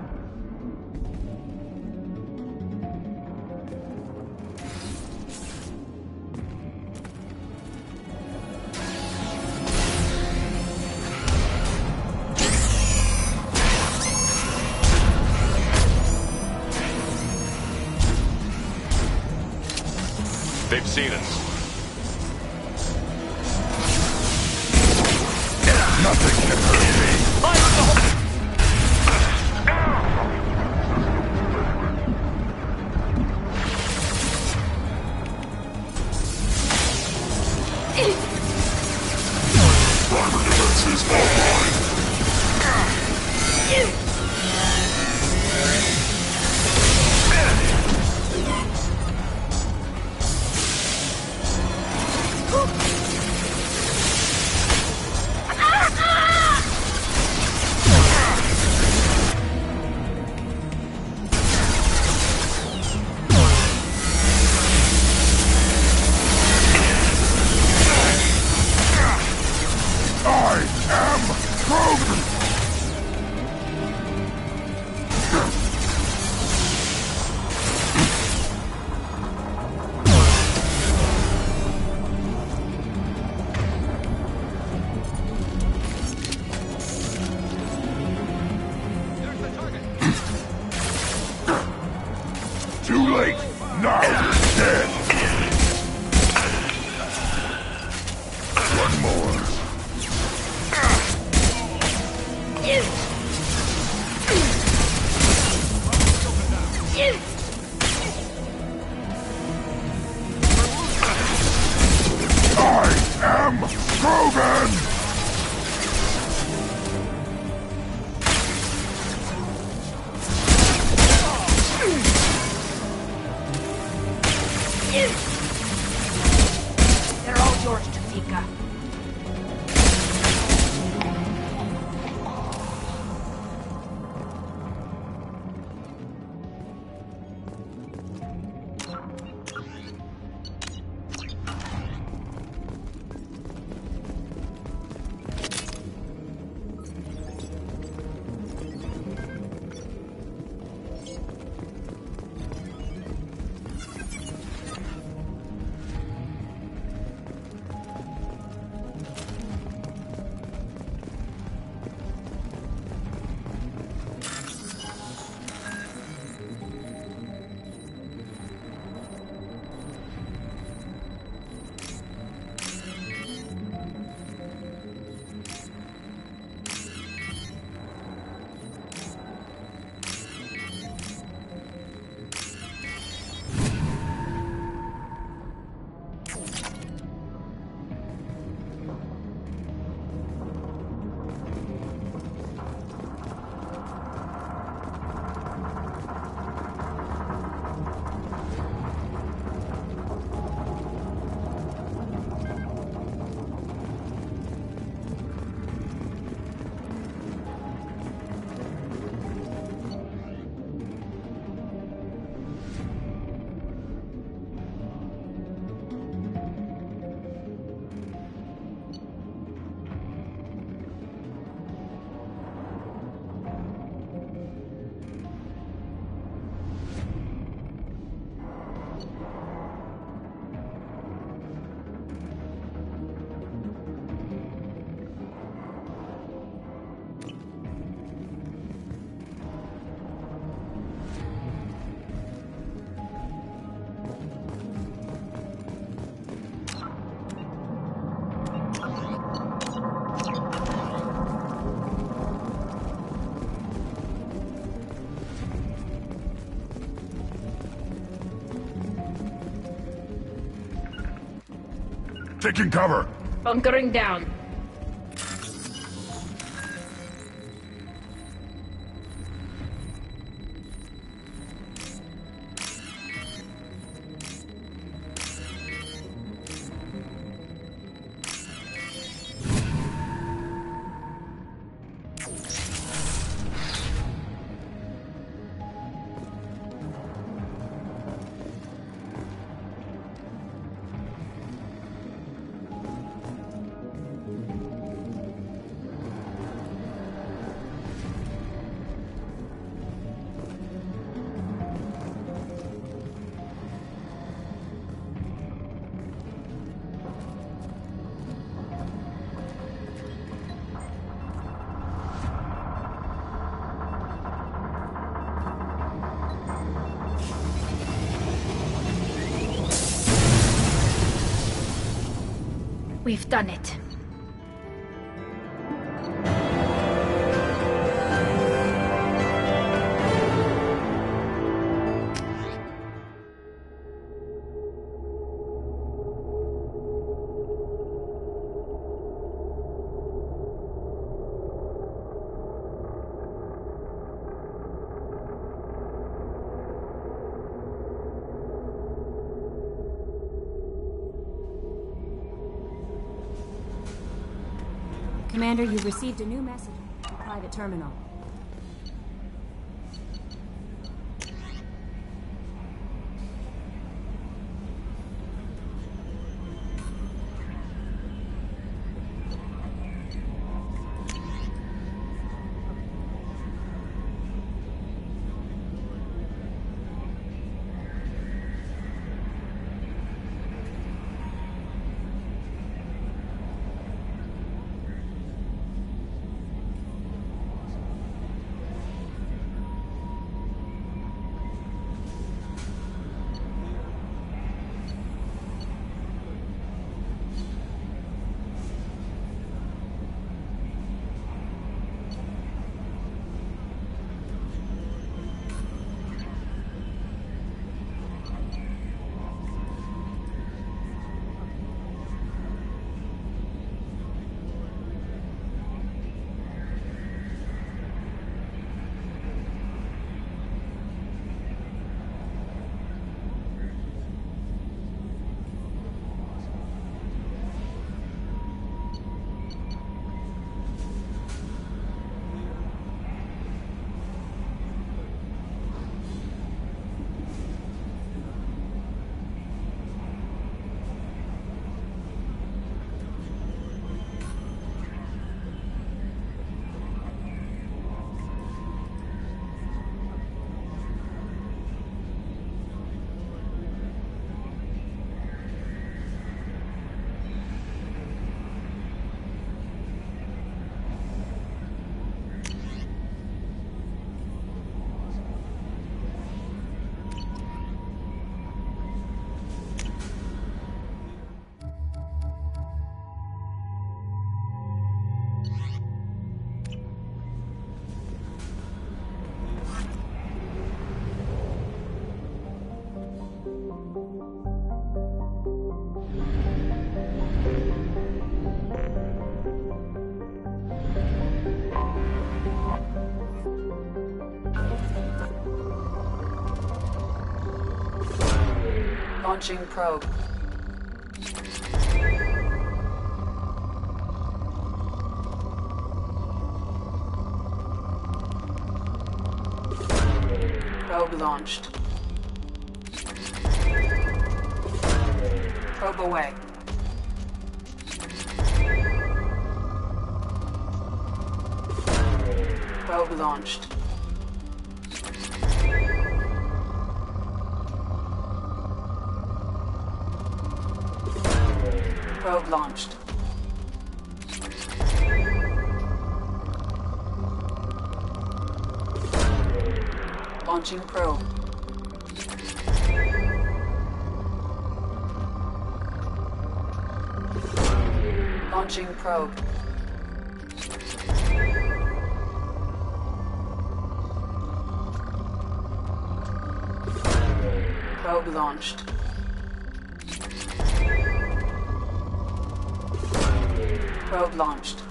They've seen us. Nothing can hurt me. Primer defenses online. Too late. Now you're dead. One more. I am Krogan! They're all yours, Topeka. Taking cover. Bunkering down. We've done it. Commander, you've received a new message from the private terminal. Launching probe. Probe launched. Probe away. Probe launched. Probe launched. Launching probe. Launching probe. Probe launched. Probe launched.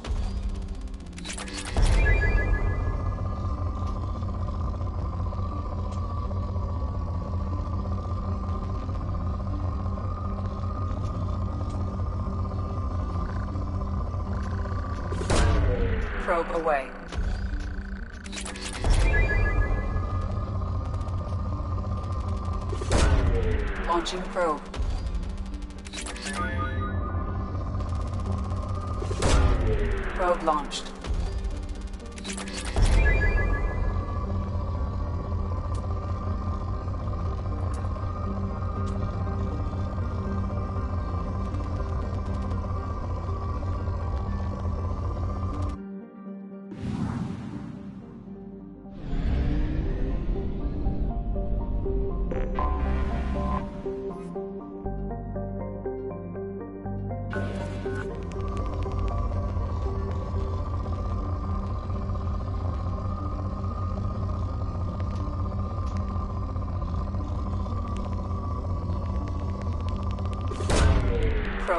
Probe away. Launching probe. Probe launched.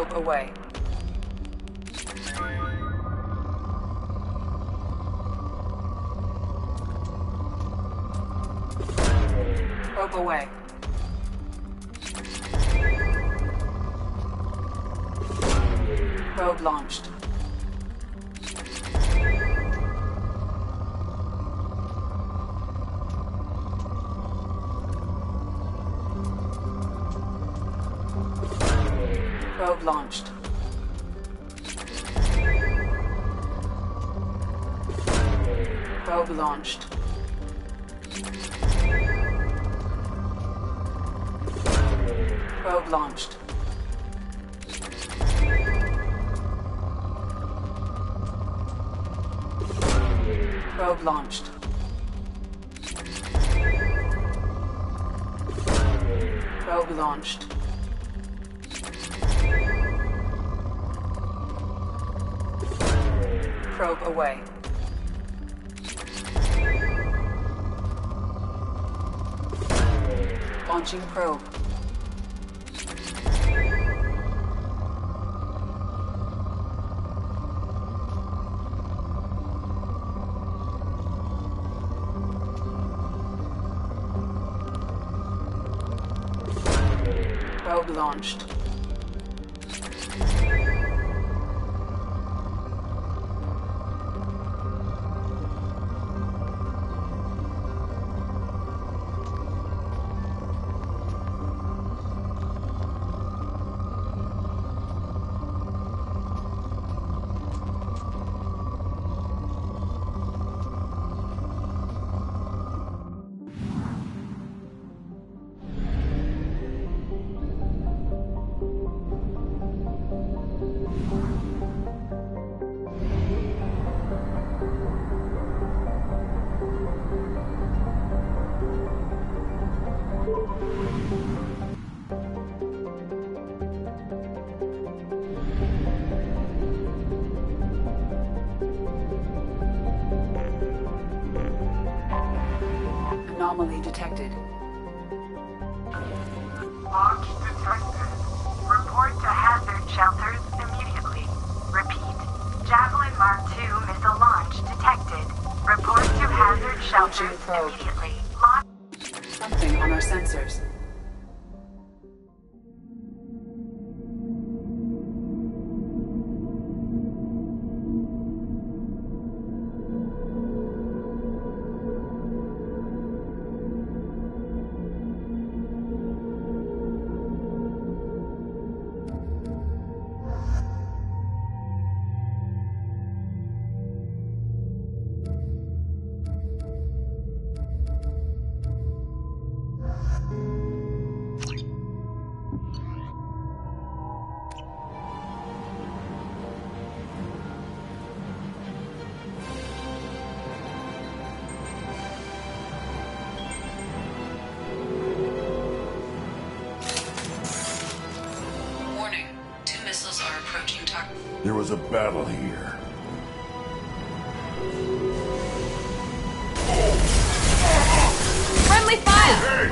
Probe away. Probe away. Probe launched. Probe launched. Probe launched. Probe launched. Probe launched. Probe launched. Probe away. Launching probe. Probe launched. Anomaly detected. Launch detected. Report to hazard shelters immediately. Repeat. Javelin Mark II missile launch detected. Report to hazard shelters immediately. Launch. Something on our sensors. There was a battle here. Friendly fire!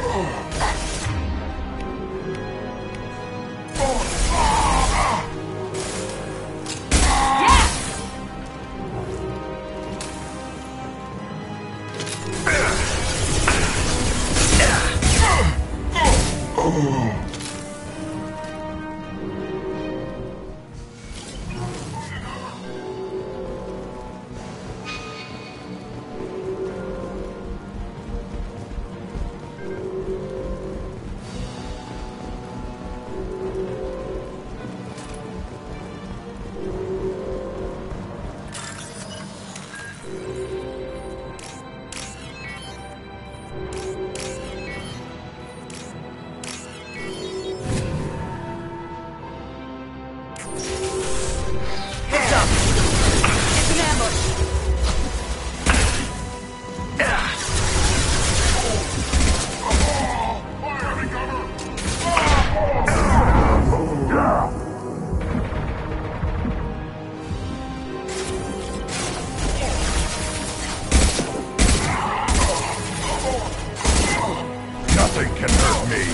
Nothing can hurt me.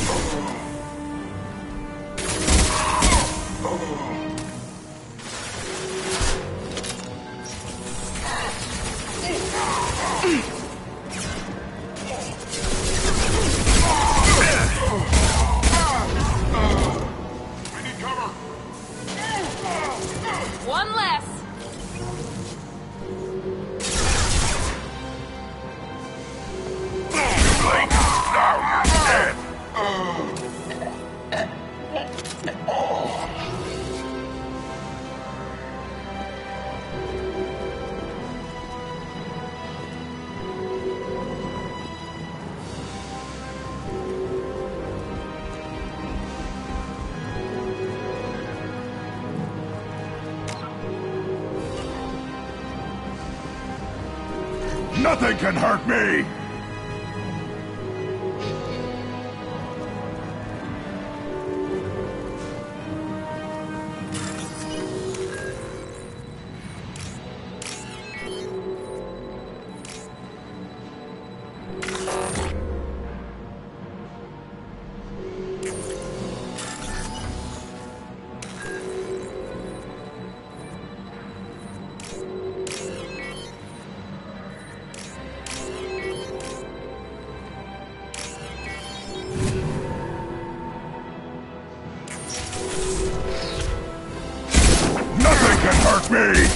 One less. Blink. Now you're dead. Nothing can hurt me! Nothing can hurt me!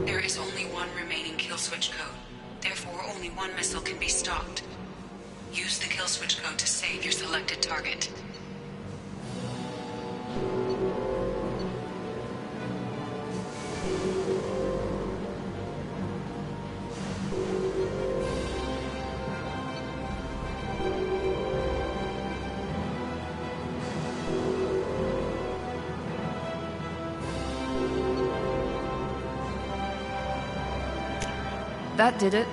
There is only one remaining kill switch code. Therefore, only one missile can be stocked. Use the kill switch code to save your selected target. That did it.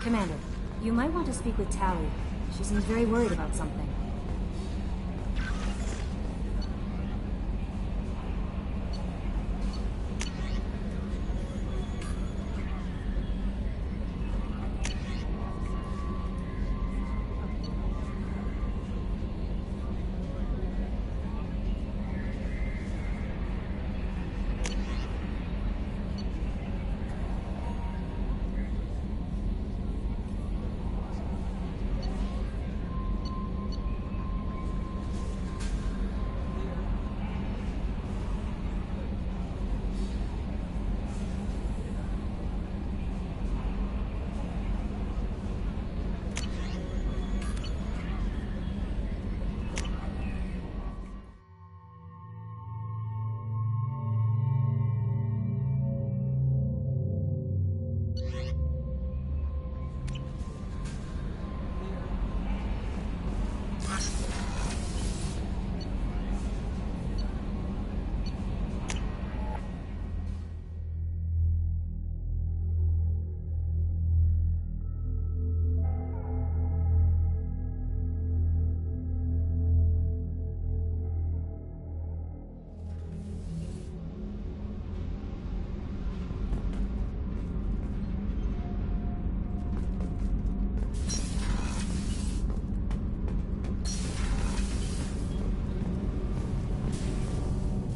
Commander, you might want to speak with Tali. She seems very worried about something.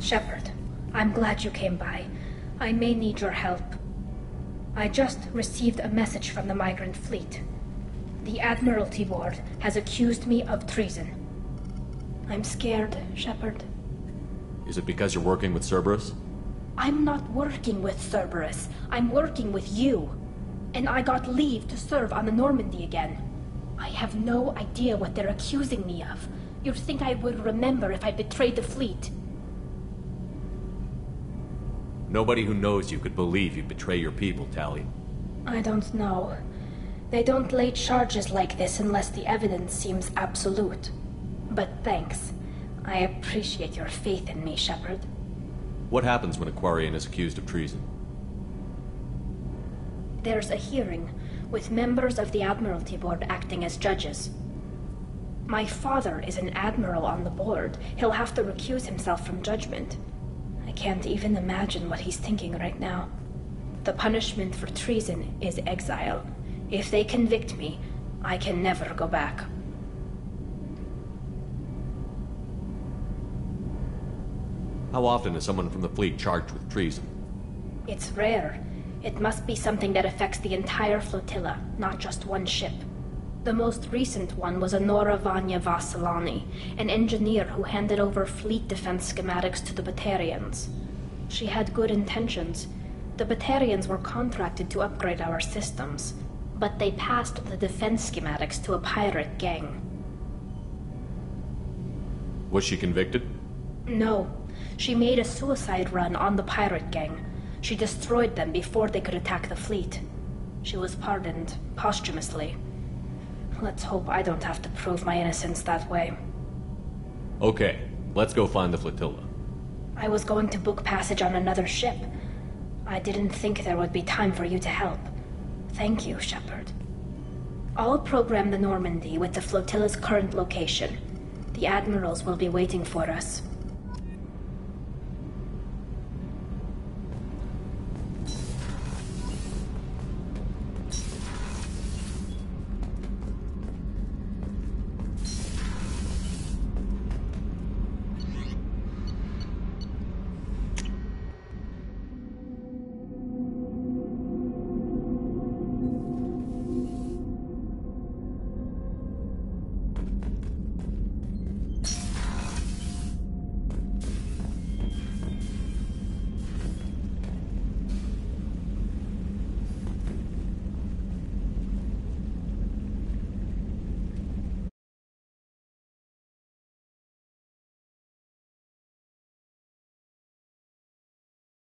Shepard, I'm glad you came by. I may need your help. I just received a message from the migrant fleet. The Admiralty Board has accused me of treason. I'm scared, Shepard. Is it because you're working with Cerberus? I'm not working with Cerberus. I'm working with you. And I got leave to serve on the Normandy again. I have no idea what they're accusing me of. You'd think I would remember if I betrayed the fleet. Nobody who knows you could believe you betray your people, Tali. I don't know. They don't lay charges like this unless the evidence seems absolute. But thanks. I appreciate your faith in me, Shepard. What happens when a Quarian is accused of treason? There's a hearing, with members of the Admiralty Board acting as judges. My father is an admiral on the board. He'll have to recuse himself from judgment. I can't even imagine what he's thinking right now. The punishment for treason is exile. If they convict me, I can never go back. How often is someone from the fleet charged with treason? It's rare. It must be something that affects the entire flotilla, not just one ship. The most recent one was Honora Vanya Vasilani, an engineer who handed over fleet defense schematics to the Batarians. She had good intentions. The Batarians were contracted to upgrade our systems, but they passed the defense schematics to a pirate gang. Was she convicted? No. She made a suicide run on the pirate gang. She destroyed them before they could attack the fleet. She was pardoned posthumously. Let's hope I don't have to prove my innocence that way. Okay, let's go find the flotilla. I was going to book passage on another ship. I didn't think there would be time for you to help. Thank you, Shepard. I'll program the Normandy with the flotilla's current location. The admirals will be waiting for us.